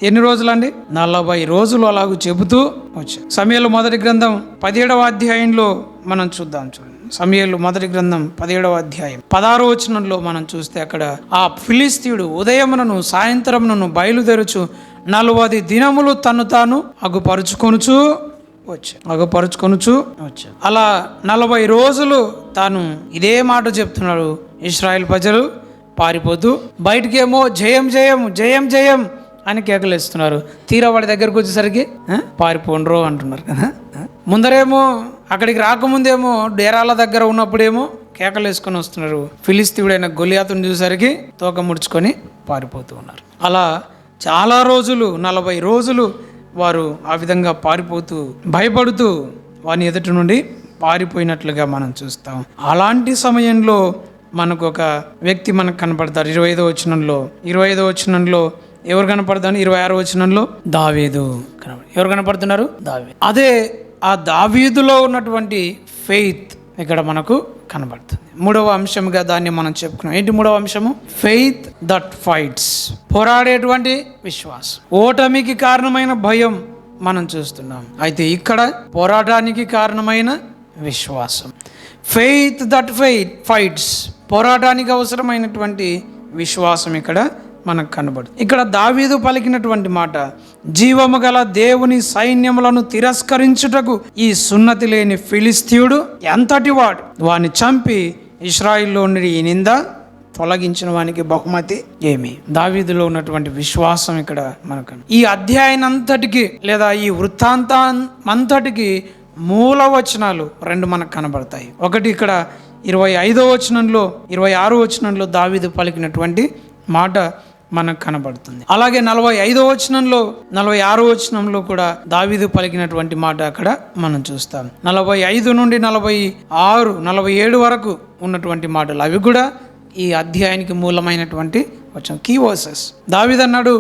ఎన్ని రోజులండి? 40 రోజులు అలాగూ చెబుతూ వచ్చారు. సమూయేలు మొదటి గ్రంథం 17వ అధ్యాయంలో మనం చూద్దాం. చూడండి, సమూయేలు మొదటి గ్రంథం 17వ అధ్యాయం 16వ వచనంలో మనం చూస్తే, అక్కడ ఆ ఫిలిస్తీయుడు ఉదయమునను సాయంత్రమునను బయలుదేరుచు 40 దినములు తను తాను అగుపరుచుకొనుచు వచ్చాడు. అలా 40 రోజులు తాను ఇదే మాట చెప్తున్నాడు. ఇశ్రాయేల్ ప్రజలు పారిపోతూ బయటికేమో జయం జయం జయం జయం అని కేకలేస్తున్నారు. తీరా వాడి దగ్గరకు వచ్చేసరికి పారిపోండ్రో అంటున్నారు కదా. ముందరేమో అక్కడికి రాకముందేమో డేరాల దగ్గర ఉన్నప్పుడేమో కేకలు వేసుకొని వస్తున్నారు. ఫిలిస్తీయుడైన గొలియాతుని చూసరికి తోక ముడుచుకొని పారిపోతూ ఉన్నారు. అలా చాలా రోజులు, 40 రోజులు వారు ఆ విధంగా పారిపోతూ భయపడుతూ వాని ఎదుటి నుండి పారిపోయినట్లుగా మనం చూస్తాం. అలాంటి సమయంలో మనకు ఒక వ్యక్తి మనకు కనపడతారు. 25వ వచనంలో ఎవరు కనపడతారు? 26వ వచనంలో దావీదు ఎవరు కనపడుతున్నారు? దావీదు. అదే ఆ దావీదులో ఉన్నటువంటి ఫెయిత్ ఇక్కడ మనకు కనబడుతుంది. 3వ అంశంగా దాన్ని మనం చెప్పుకున్నాం. ఏంటి 3వ అంశము? ఫెయిత్ దట్ ఫైట్స్, పోరాడేటువంటి విశ్వాసం. ఓటమికి కారణమైన భయం మనం చూస్తున్నాం, అయితే ఇక్కడ పోరాటానికి కారణమైన విశ్వాసం. ఫెయిత్ దట్ ఫైట్స్, పోరాటానికి అవసరమైనటువంటి విశ్వాసం ఇక్కడ మనకు కనబడుతుంది. ఇక్కడ దావీదు పలికినటువంటి మాట, జీవము గల దేవుని సైన్యములను తిరస్కరించుటకు ఈ సున్నతి లేని ఫిలిస్తీయుడు ఎంతటి వాడు, వాని చంపి ఇశ్రాయిల్లో నుండి ఈ నింద తొలగించిన వానికి బహుమతి ఏమి? దావీదులో ఉన్నటువంటి విశ్వాసం ఇక్కడ మనకు ఈ అధ్యాయానంతటికి లేదా ఈ వృత్తాంతాంతటికి మూల వచనాలు 2 మనకు కనబడతాయి. ఒకటి ఇక్కడ 25వ వచనంలో, 26వ వచనంలో దావీదు పలికినటువంటి మాట మనకు కనబడుతుంది. అలాగే 45వ వచనంలో, 46వ వచనంలో కూడా దావీదు పలికినటువంటి మాట అక్కడ మనం చూస్తాం. 45 నుండి 46, 47 వరకు ఉన్నటువంటి మాటలు అవి కూడా ఈ అధ్యాయానికి మూలమైనటువంటి వచనం, కీ వర్సెస్. దావీదు అన్నాడు,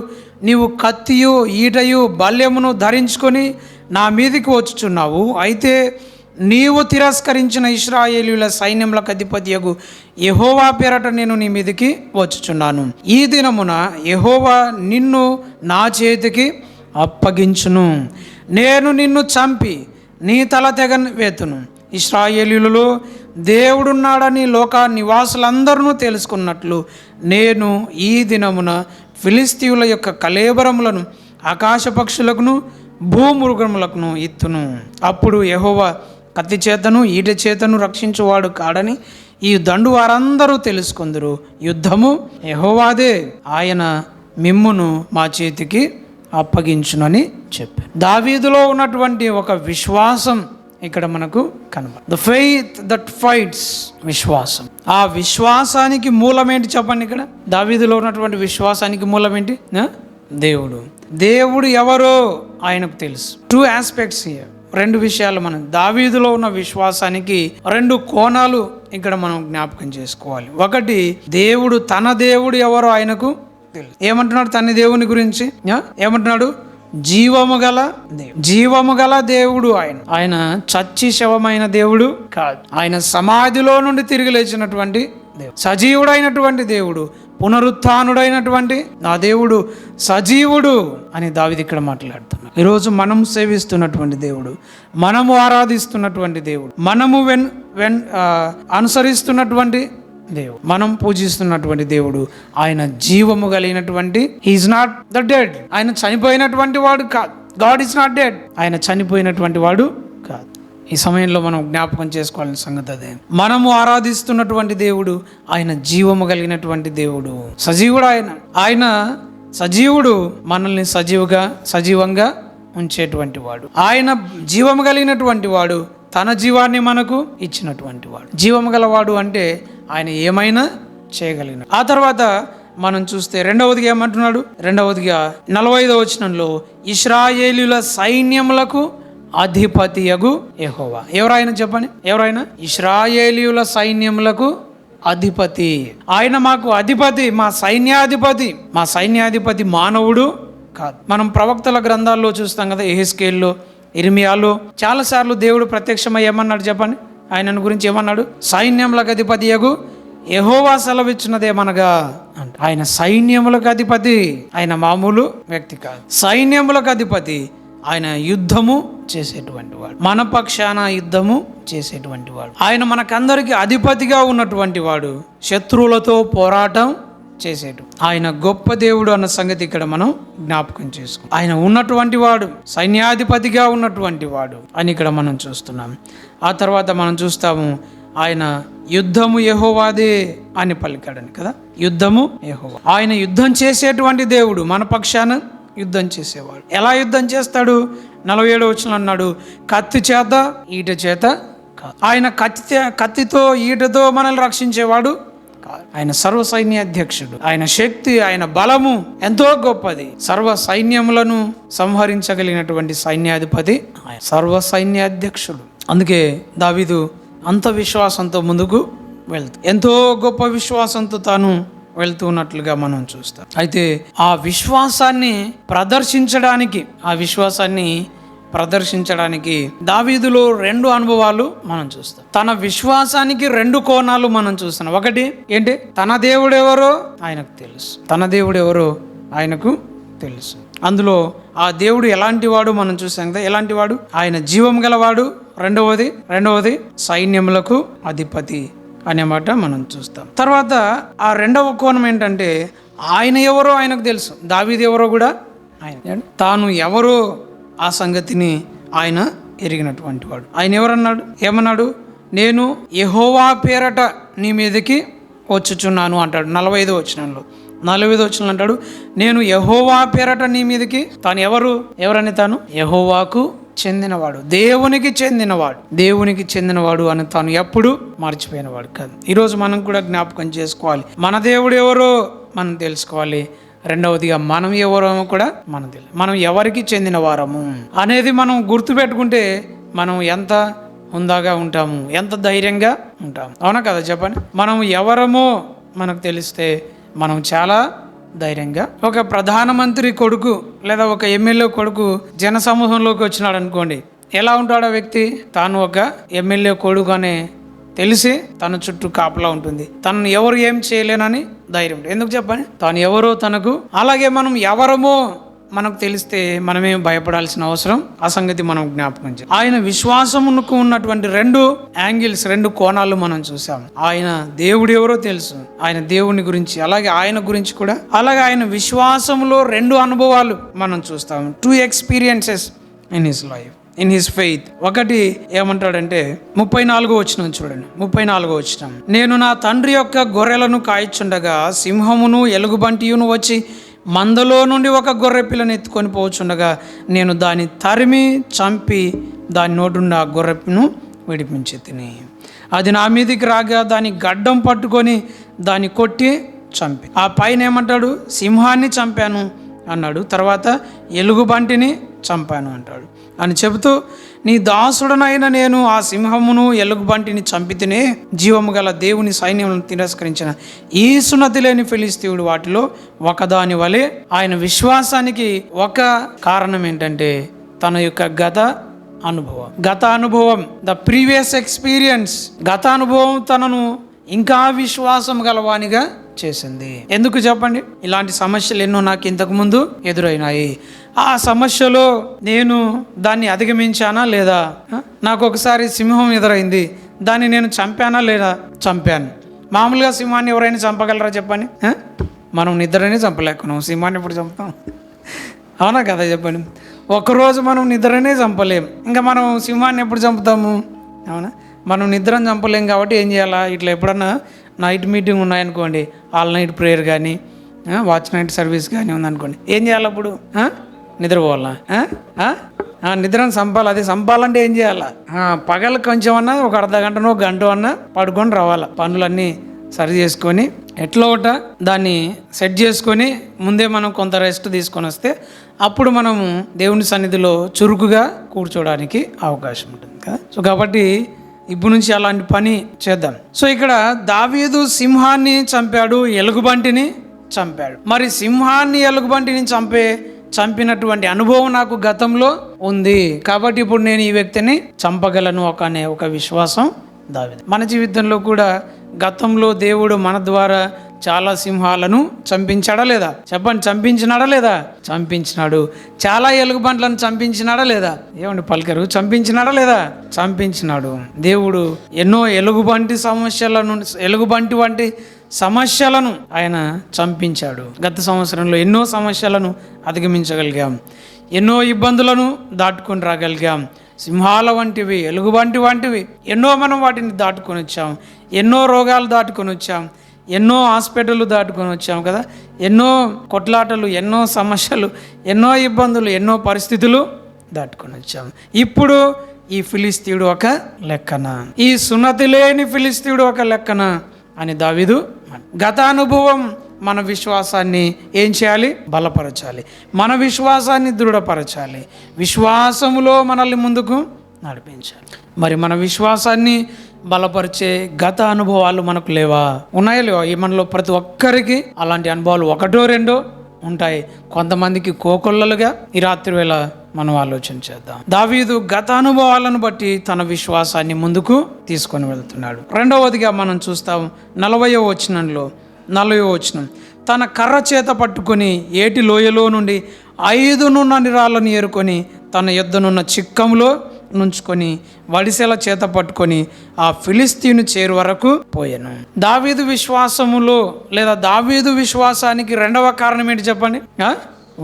నీవు కత్తియు ఈటయు బల్యమును ధరించుకొని నా మీదికి వచ్చుచున్నావు, అయితే నీవు తిరస్కరించిన ఇశ్రాయేలీయుల సైన్యములకు అధిపతియగు యెహోవా పేరట నేను నీ మీదికి వచ్చుచున్నాను. ఈ దినమున యెహోవా నిన్ను నా చేతికి అప్పగించును, నేను నిన్ను చంపి నీ తల తెగవేతును. ఇశ్రాయేలీయులలో దేవుడున్నాడని లోక నివాసులందరూ తెలుసుకున్నట్లు నేను ఈ దినమున ఫిలిస్తీయుల యొక్క కళేబరములను ఆకాశ పక్షులకును భూమృగములకును ఇత్తును. అప్పుడు యెహోవా కత్తి చేతను ఈట చేతను రక్షించువాడు కాడని ఈ దండు వారందరూ తెలుసుకుందరు. యుద్ధము యెహోవాదే, ఆయన మిమ్మును మా చేతికి అప్పగించునని చెప్పారు. దావీదులో ఉన్నటువంటి ఒక విశ్వాసం ఇక్కడ మనకు కనబడుతుంది. ద ఫెయిత్ దట్ ఫైట్స్, విశ్వాసం. ఆ విశ్వాసానికి మూలమేంటి చెప్పండి? ఇక్కడ దావీదులో ఉన్నటువంటి విశ్వాసానికి మూలమేంటి? దేవుడు ఎవరో ఆయనకు తెలుసు. 2 ఆస్పెక్ట్స్ హియర్, 2 విషయాలు. మనం దావీదులో ఉన్న విశ్వాసానికి 2 కోణాలు ఇక్కడ మనం జ్ఞాపకం చేసుకోవాలి. ఒకటి, తన దేవుడు ఎవరో ఆయనకు తెలుసు. ఏమంటున్నాడు తన దేవుని గురించి? ఏమంటున్నాడు? జీవము గల దేవుడు ఆయన చచ్చి శవమైన దేవుడు కాదు. ఆయన సమాధిలో నుండి తిరిగి లేచినటువంటి దేవుడు, సజీవుడైనటువంటి దేవుడు, పునరుత్థానుడైనటువంటి నా దేవుడు సజీవుడు అని దావీదు ఇక్కడ మాట్లాడుతున్నాడు. ఈరోజు మనం సేవిస్తున్నటువంటి దేవుడు, మనము ఆరాధిస్తున్నటువంటి దేవుడు, మనము అనుసరిస్తున్నటువంటి దేవుడు, మనం పూజిస్తున్నటువంటి దేవుడు, ఆయన జీవము కలిగినటువంటి, హీఈస్ నాట్ ద డెడ్, ఆయన చనిపోయినటువంటి వాడు కాదు. గాడ్ ఈజ్ నాట్ డెడ్, ఆయన చనిపోయినటువంటి వాడు కాదు. ఈ సమయంలో మనం జ్ఞాపకం చేసుకోవాలని సంగతి అదే. మనము ఆరాధిస్తున్నటువంటి దేవుడు ఆయన జీవము కలిగినటువంటి దేవుడు, సజీవుడు. ఆయన సజీవుడు మనల్ని సజీవంగా ఉంచేటువంటి వాడు. ఆయన జీవము కలిగినటువంటి వాడు, తన జీవాన్ని మనకు ఇచ్చినటువంటి వాడు. జీవము గలవాడు అంటే ఆయన ఏమైనా చేయగలిగిన. ఆ తర్వాత మనం చూస్తే రెండవదిగా ఏమంటున్నాడు? రెండవదిగా 45వ వచనంలో ఇశ్రాయేలీయుల సైన్యములకు అధిపతియగు యెహోవా. ఎవరైనా చెప్పండి, ఎవరైనా? ఇశ్రాయేలీయుల సైన్యములకు అధిపతి. ఆయన మాకు అధిపతి, మా సైన్యాధిపతి. మా సైన్యాధిపతి మానవుడు కాదు. మనం ప్రవక్తల గ్రంథాల్లో చూస్తాం కదా, యెహెజ్కేలులో, ఇర్మియాలో చాలాసార్లు దేవుడు ప్రత్యక్షమై ఏమన్నాడు చెప్పండి? ఆయనను గురించి ఏమన్నాడు? సైన్యములకు అధిపతియగు యెహోవా సెలవిచ్చినదేమనగా అంట. ఆయన సైన్యములకు అధిపతి, ఆయన మామూలు వ్యక్తి కాదు. సైన్యములకు అధిపతి, ఆయన యుద్ధము చేసేటువంటి వాడు, మన పక్షాన యుద్ధము చేసేటువంటి వాడు. ఆయన మనకందరికి అధిపతిగా ఉన్నటువంటి వాడు, శత్రువులతో పోరాటం చేసేటు ఆయన గొప్ప దేవుడు అన్న సంగతి ఇక్కడ మనం జ్ఞాపకం చేసుకో. ఆయన ఉన్నటువంటి వాడు, సైన్యాధిపతిగా ఉన్నటువంటి వాడు అని ఇక్కడ మనం చూస్తున్నాం. ఆ తర్వాత మనం చూస్తాము ఆయన యుద్ధము యెహోవాదే అని పలికాడని కదా. యుద్ధము యెహోవా. ఆయన యుద్ధం చేసేటువంటి దేవుడు, మన పక్షాన యుద్ధం చేసేవాడు. ఎలా యుద్ధం చేస్తాడు? 47వ వచనంలో అన్నాడు, కత్తి చేత ఈట చేత కాదు. ఆయన కత్తితో ఈటతో మనల్ని రక్షించేవాడు కాదు. ఆయన సర్వ సైన్యాధ్యక్షుడు. ఆయన శక్తి, ఆయన బలము ఎంతో గొప్పది. సర్వ సైన్యములను సంహరించగలిగినటువంటి సైన్యాధిపతి, ఆయన సర్వ సైన్యాధ్యక్షుడు. అందుకే దావీదు అంత విశ్వాసంతో ముందుకు వెళ్తూ, ఎంతో గొప్ప విశ్వాసంతో తాను వెళ్తూ ఉన్నట్లుగా మనం చూస్తాం. అయితే ఆ విశ్వాసాన్ని ప్రదర్శించడానికి దావీదులో 2 అనుభవాలు మనం చూస్తాం. తన విశ్వాసానికి 2 కోణాలు మనం చూస్తున్నాం. ఒకటి ఏంటి? తన దేవుడు ఎవరో ఆయనకు తెలుసు. తన దేవుడు ఎవరో ఆయనకు తెలుసు. అందులో ఆ దేవుడు ఎలాంటి వాడు మనం చూసాం కదా. ఎలాంటి వాడు? ఆయన జీవం గలవాడు. రెండవది సైన్యములకు అధిపతి అనే మాట మనం చూస్తాం. తర్వాత ఆ 2వ కోణం ఏంటంటే ఆయన ఎవరో ఆయనకు తెలుసు. దావీదు ఎవరో కూడా ఆయన, తాను ఎవరో ఆ సంగతిని ఆయన ఎరిగినటువంటి వాడు. ఆయన ఎవరన్నాడు? ఏమన్నాడు? నేను యెహోవా పేరట నీ మీదకి వచ్చుచున్నాను అంటాడు 45వ వచనంలో. 45వ వచనంలో అంటాడు, నేను యెహోవా పేరట నీ మీదకి. తాను ఎవరని? తాను యెహోవాకు చెందినవాడు, దేవునికి చెందినవాడు అని తాను ఎప్పుడు మర్చిపోయినవాడు కాదు. ఈరోజు మనం కూడా జ్ఞాపకం చేసుకోవాలి, మన దేవుడు ఎవరో మనం తెలుసుకోవాలి. రెండవదిగా మనం ఎవరో కూడా మనం తెలియదు. మనం ఎవరికి చెందిన వారము అనేది మనం గుర్తుపెట్టుకుంటే మనం ఎంత హుందాగా ఉంటాము, ఎంత ధైర్యంగా ఉంటాము. అవునా కదా చెప్పండి? మనం ఎవరమో మనకు తెలిస్తే మనం చాలా ధైర్యంగా. ఒక ప్రధానమంత్రి కొడుకు లేదా ఒక ఎమ్మెల్యే కొడుకు జన సమూహంలోకి వచ్చినాడు అనుకోండి, ఎలా ఉంటాడు ఆ వ్యక్తి? తాను ఒక ఎమ్మెల్యే కొడుకు అనే తెలిసి తన చుట్టూ కాపలా ఉంటుంది. తనను ఎవరు ఏం చేయలేనని ధైర్యం. ఎందుకు చెప్పండి? తాను ఎవరో తనకు. అలాగే మనం ఎవరమో మనకు తెలిస్తే మనమేం భయపడాల్సిన అవసరం, ఆ సంగతి మనం జ్ఞాపకం చేయాలి. ఆయన విశ్వాసమునకు ఉన్నటువంటి 2 యాంగిల్స్, 2 కోణాలు మనం చూసాం. ఆయన దేవుడు ఎవరో తెలుసు, ఆయన దేవుని గురించి, అలాగే ఆయన గురించి కూడా. అలాగే ఆయన విశ్వాసంలో 2 అనుభవాలు మనం చూస్తాం. 2 experiences in his life, in his faith. ఒకటి ఏమంటాడంటే 34వ వచనం చూడండి. 34వ వచనం, నేను నా తండ్రి యొక్క గొర్రెలను కాయిచుండగా సింహమును ఎలుగుబంటియును వచ్చి మందలో నుండి ఒక గొర్రె పిల్లను ఎత్తుకొని పోవచ్చుండగా నేను దాన్ని తరిమి చంపి దాని నోటున్న ఆ గొర్రెను విడిపించి తిని, అది నా మీదికి రాగా దాని గడ్డం పట్టుకొని దాన్ని కొట్టి చంపి. ఆ పైన ఏమంటాడు? సింహాన్ని చంపాను అన్నాడు. తర్వాత ఎలుగుబంటిని చంపాను అంటాడు. అని చెబుతూ, నీ దాసుడనైన నేను ఆ సింహమును ఎలుగుబంటిని చంపితేనే జీవము గల దేవుని సైన్యములను తిరస్కరించిన ఈ సున్నతి లేని ఫిలిస్తీయుడు వాటిలో ఒకదాని వలె. ఆయన విశ్వాసానికి ఒక కారణం ఏంటంటే తన యొక్క గత అనుభవం, ద ప్రీవియస్ ఎక్స్పీరియన్స్. గత అనుభవం తనను ఇంకా విశ్వాసం గలవానిగా చేసింది. ఎందుకు చెప్పండి? ఇలాంటి సమస్యలు ఎన్నో నాకు ఇంతకు ముందు ఎదురైనాయి. ఆ సమస్యలో నేను దాన్ని అధిగమించానా లేదా? నాకు ఒకసారి సింహం ఎదురైంది, దాన్ని నేను చంపానా లేదా? చంపాను. మామూలుగా సింహాన్ని ఎవరైనా చంపగలరా చెప్పండి? మనం నిద్రనే చంపలేకున్నాం, సింహాన్ని ఎప్పుడు చంపుతాం? అవునా కదా చెప్పండి? ఒకరోజు మనం నిద్రనే చంపలేం, ఇంకా మనం సింహాన్ని ఎప్పుడు చంపుతాము? అవునా? మనం నిద్రను చంపలేం కాబట్టి ఏం చేయాలా? ఇట్లా ఎప్పుడన్నా నైట్ మీటింగ్ ఉన్నాయనుకోండి, ఆల్ నైట్ ప్రేయర్ కానీ వాచ్ నైట్ సర్వీస్ కానీ ఉందనుకోండి, ఏం చేయాలి అప్పుడు? నిద్రపోవాలా? నిద్రను సంపాలి. అది సంపాలంటే ఏం చేయాలా? పగలు కొంచెం అన్నా ఒక అర్ధ గంటనో గంట అన్నా పడుకొని రావాలా. పనులన్నీ సరి చేసుకొని ఎట్లా ఒకట దాన్ని సెట్ చేసుకొని ముందే మనం కొంత రెస్ట్ తీసుకొని వస్తే అప్పుడు మనము దేవుని సన్నిధిలో చురుకుగా కూర్చోవడానికి అవకాశం ఉంటుంది కదా. సో కాబట్టి ఇప్పుడు నుంచి అలాంటి పని చేద్దాం. సో ఇక్కడ దావీదు సింహాన్ని చంపాడు, ఎలుగుబంటిని చంపాడు. మరి సింహాన్ని ఎలుగుబంటిని చంపినటువంటి అనుభవం నాకు గతంలో ఉంది కాబట్టి ఇప్పుడు నేను ఈ వ్యక్తిని చంపగలను అనే ఒక విశ్వాసం దావీదు. మన జీవితంలో కూడా గతంలో దేవుడు మన ద్వారా చాలా సింహాలను చంపించాడా లేదా? చెప్పండి, చంపించినాడా లేదా? చంపించినాడు. చాలా ఎలుగుబంట్లను చంపించినాడా లేదా? ఏమండి పలికరు? చంపించినాడా లేదా? చంపించినాడు. దేవుడు ఎన్నో ఎలుగుబంటి వంటి సమస్యలను ఆయన చంపించాడు. గత సంవత్సరంలో ఎన్నో సమస్యలను అధిగమించగలిగాం, ఎన్నో ఇబ్బందులను దాటుకొని రాగలిగాం. సింహాల వంటివి, ఎలుగుబంటి వంటివి ఎన్నో మనం వాటిని దాటుకొని వచ్చాం. ఎన్నో రోగాలు దాటుకొని వచ్చాం, ఎన్నో హాస్పిటళ్ళు దాటుకొని వచ్చాం కదా. ఎన్నో కొట్లాటలు, ఎన్నో సమస్యలు, ఎన్నో ఇబ్బందులు, ఎన్నో పరిస్థితులు దాటుకొని వచ్చాం. ఇప్పుడు ఈ ఫిలిస్తీయుడు ఒక లెక్కన, ఈ సున్నతి లేని ఫిలిస్తీయుడు ఒక లెక్కన అని దావీదు. గత అనుభవం మన విశ్వాసాన్ని ఏం చేయాలి? బలపరచాలి. మన విశ్వాసాన్ని దృఢపరచాలి. విశ్వాసములో మనల్ని ముందుకు నడిపించాలి. మరి మన విశ్వాసాన్ని బలపరిచే గత అనుభవాలు మనకు లేవా? ఉన్నాయా లేవా? మనలో ప్రతి ఒక్కరికి అలాంటి అనుభవాలు ఒకటో రెండో ఉంటాయి. కొంతమందికి కోకొల్లలుగా ఈ రాత్రి వేళ మనం ఆలోచన చేద్దాం. దావీదు గత అనుభవాలను బట్టి తన విశ్వాసాన్ని ముందుకు తీసుకొని వెళ్తున్నాడు. రెండవదిగా మనం చూస్తాం 40వ వచనం, తన కర్ర చేత పట్టుకొని ఏటి లోయలో నుండి 5 నున్నని రాళ్ళను ఏరుకొని తన యొద్దనున్న చిక్కంలో నుంచుకొని వడిసెల చేత పట్టుకొని ఆ ఫిలిస్తీను చేరు వరకు పోయాను. దావీదు విశ్వాసములో లేదా దావీదు విశ్వాసానికి రెండవ కారణం ఏంటి చెప్పండి?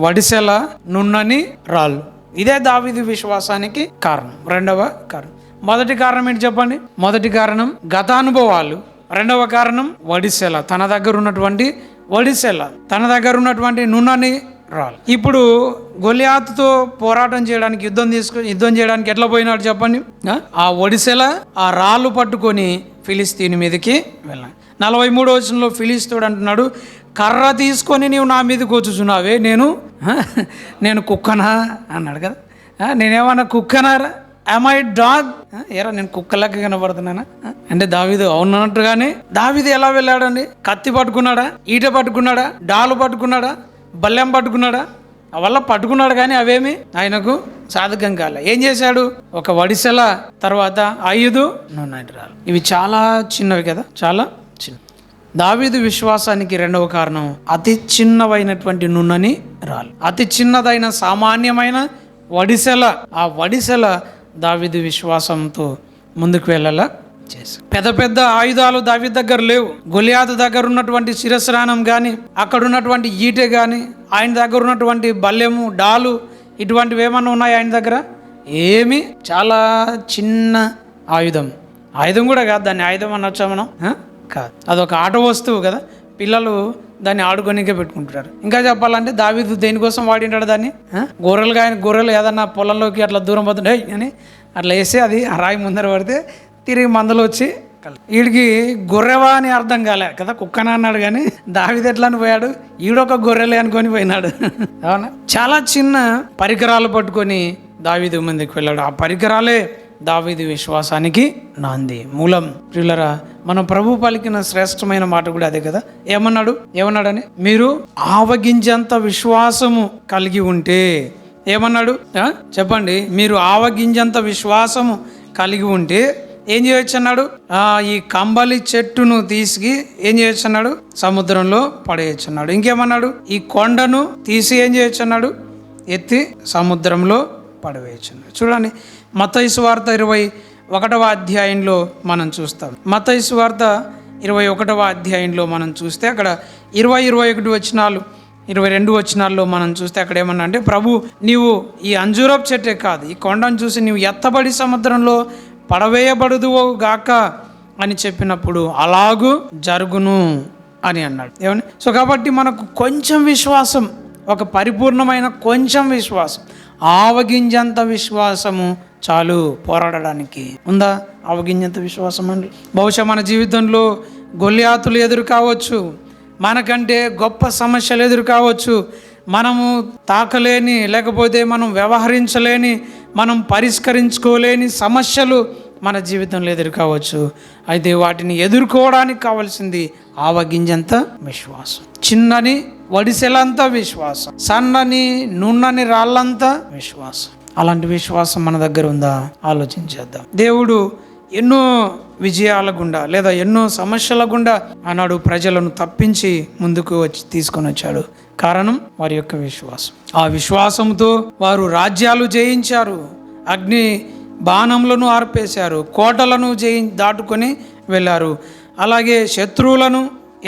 వడిసెల నున్నని రాళ్ళు. ఇదే దావీదు విశ్వాసానికి కారణం. రెండవ కారణం. మొదటి కారణం ఏంటి చెప్పండి? మొదటి కారణం గతానుభవాలు. రెండవ కారణం వడిసెల, తన దగ్గర ఉన్నటువంటి నున్నని రాళ్ళు. ఇప్పుడు గొలియాతుతో పోరాటం చేయడానికి యుద్ధం చేయడానికి ఎట్లా పోయినాడు చెప్పండి? ఆ ఒడిసెల ఆ రాళ్ళు పట్టుకొని ఫిలిస్తీని మీదకి వెళ్ళాను. 43వ వచనంలో ఫిలిస్తీయుడు అంటున్నాడు, కర్ర తీసుకొని నీవు నా మీదకి వచ్చుచున్నావే, నేను కుక్కనా అన్నాడు కదా. నేనేమన్నా కుక్కనారా? am I dog? ఏరా నేను కుక్కలకి కనబడుతున్నానా అంటే దావీదు అవునన్నట్టుగానే దావీదు ఎలా వెళ్ళాడండి? కత్తి పట్టుకున్నాడా? ఈట పట్టుకున్నాడా? డాలు పట్టుకున్నాడా? బల్లెం పట్టుకున్నాడా? అవల్ల పట్టుకున్నాడు కానీ అవేమి ఆయనకు సాధకం కాలే. ఏం చేశాడు? ఒక వడిసెల, తర్వాత 5 నున్నటి రాళ్ళు. ఇవి చాలా చిన్నవి కదా, చాలా చిన్న. దావీదు విశ్వాసానికి రెండవ కారణం అతి చిన్నవైనటువంటి నున్నని రాళ్ళు. అతి చిన్నదైన సామాన్యమైన వడిసెల. ఆ వడిసెల దావీదు విశ్వాసంతో ముందుకు వెళ్ళాలా చేసి. పెద్ద పెద్ద ఆయుధాలు దావీదు దగ్గర లేవు. గొలియాతు దగ్గర ఉన్నటువంటి శిరస్రాణం కానీ, అక్కడ ఉన్నటువంటి ఈటె కానీ, ఆయన దగ్గర ఉన్నటువంటి బల్లెము, డాలు ఇటువంటివి ఏమన్నా ఉన్నాయి ఆయన దగ్గర? ఏమి, చాలా చిన్న ఆయుధం కూడా కాదు. దాన్ని ఆయుధం అనొచ్చా మనం? కాదు, అదొక ఆట వస్తువు కదా. పిల్లలు దాన్ని ఆడుకోనికే పెట్టుకుంటారు. ఇంకా చెప్పాలంటే దావీదు దేనికోసం వాడింటాడు దాన్ని? గొర్రెలు ఏదన్నా పొలంలోకి అట్లా దూరం పోతుండే అని అట్లా వేసి అది రాయి ముందర పడితే తిరిగి మందలు వచ్చి వీడికి గొర్రెవా అని అర్థం కాలే కదా, కుక్కన అన్నాడు. కానీ దావీదు ఎట్లా అని పోయాడు? ఈడొక గొర్రెలే అనుకొని పోయినాడు. అవునా? చాలా చిన్న పరికరాలు పట్టుకొని దావీదు ముందుకు వెళ్ళాడు. ఆ పరికరాలే దావీదు విశ్వాసానికి నాంది, మూలం. ప్రియులరా, మన ప్రభు పలికిన శ్రేష్టమైన మాట కూడా అదే కదా. ఏమన్నాడని? మీరు ఆవగింజంత విశ్వాసము కలిగి ఉంటే, ఏమన్నాడు చెప్పండి? మీరు ఆవగింజంత విశ్వాసము కలిగి ఉంటే ఏం చేయొచ్చు అన్నాడు? ఈ కంబలి చెట్టును తీసి ఏం చేయొచ్చు అన్నాడు? సముద్రంలో పడేయచ్చు అన్నాడు. ఇంకేమన్నాడు? ఈ కొండను తీసి ఏం చేయొచ్చు అన్నాడు? ఎత్తి సముద్రంలో పడవేయచ్చు అన్నాడు. చూడండి, మత్తయి సువార్త 21వ అధ్యాయంలో మనం చూస్తాం. మత్తయి సువార్త 21వ అధ్యాయంలో మనం చూస్తే అక్కడ 20-21 వచనాలు, 22 వచనాల్లో మనం చూస్తే అక్కడ ఏమన్నా అంటే, ప్రభు నీవు ఈ అంజూరపు చెట్టే కాదు, ఈ కొండను చూసి నీవు ఎత్తబడి సముద్రంలో పడవేయబడుదువు గాక అని చెప్పినప్పుడు అలాగూ జరుగును అని అన్నాడు. ఏమని? సో కాబట్టి మనకు కొంచెం విశ్వాసం, ఒక పరిపూర్ణమైన కొంచెం విశ్వాసం, ఆవగింజంత విశ్వాసము చాలు పోరాడడానికి. ఉందా ఆవగింజంత విశ్వాసం అండి? బహుశా మన జీవితంలో గొల్లియాతులు ఎదురు కావచ్చు, మనకంటే గొప్ప సమస్యలు ఎదురు కావచ్చు, మనము తాకలేని, లేకపోతే మనం వ్యవహరించలేని, మనం పరిష్కరించుకోలేని సమస్యలు మన జీవితంలో ఎదురు కావచ్చు. అయితే వాటిని ఎదుర్కోవడానికి కావాల్సింది ఆవగింజంత విశ్వాసం, చిన్నని వడిసెలంత విశ్వాసం, సన్నని నున్నని రాళ్ళంత విశ్వాసం. అలాంటి విశ్వాసం మన దగ్గర ఉందా? ఆలోచించేద్దాం. దేవుడు ఎన్నో విజయాల గుండా లేదా ఎన్నో సమస్యల గుండా ఆనాడు ప్రజలను తప్పించి ముందుకు వచ్చి తీసుకొని వచ్చాడు. కారణం వారి యొక్క విశ్వాసం. ఆ విశ్వాసంతో వారు రాజ్యాలు జయించారు, అగ్ని బాణములను ఆర్పేశారు, కోటలను దాటుకొని వెళ్ళారు, అలాగే శత్రువులను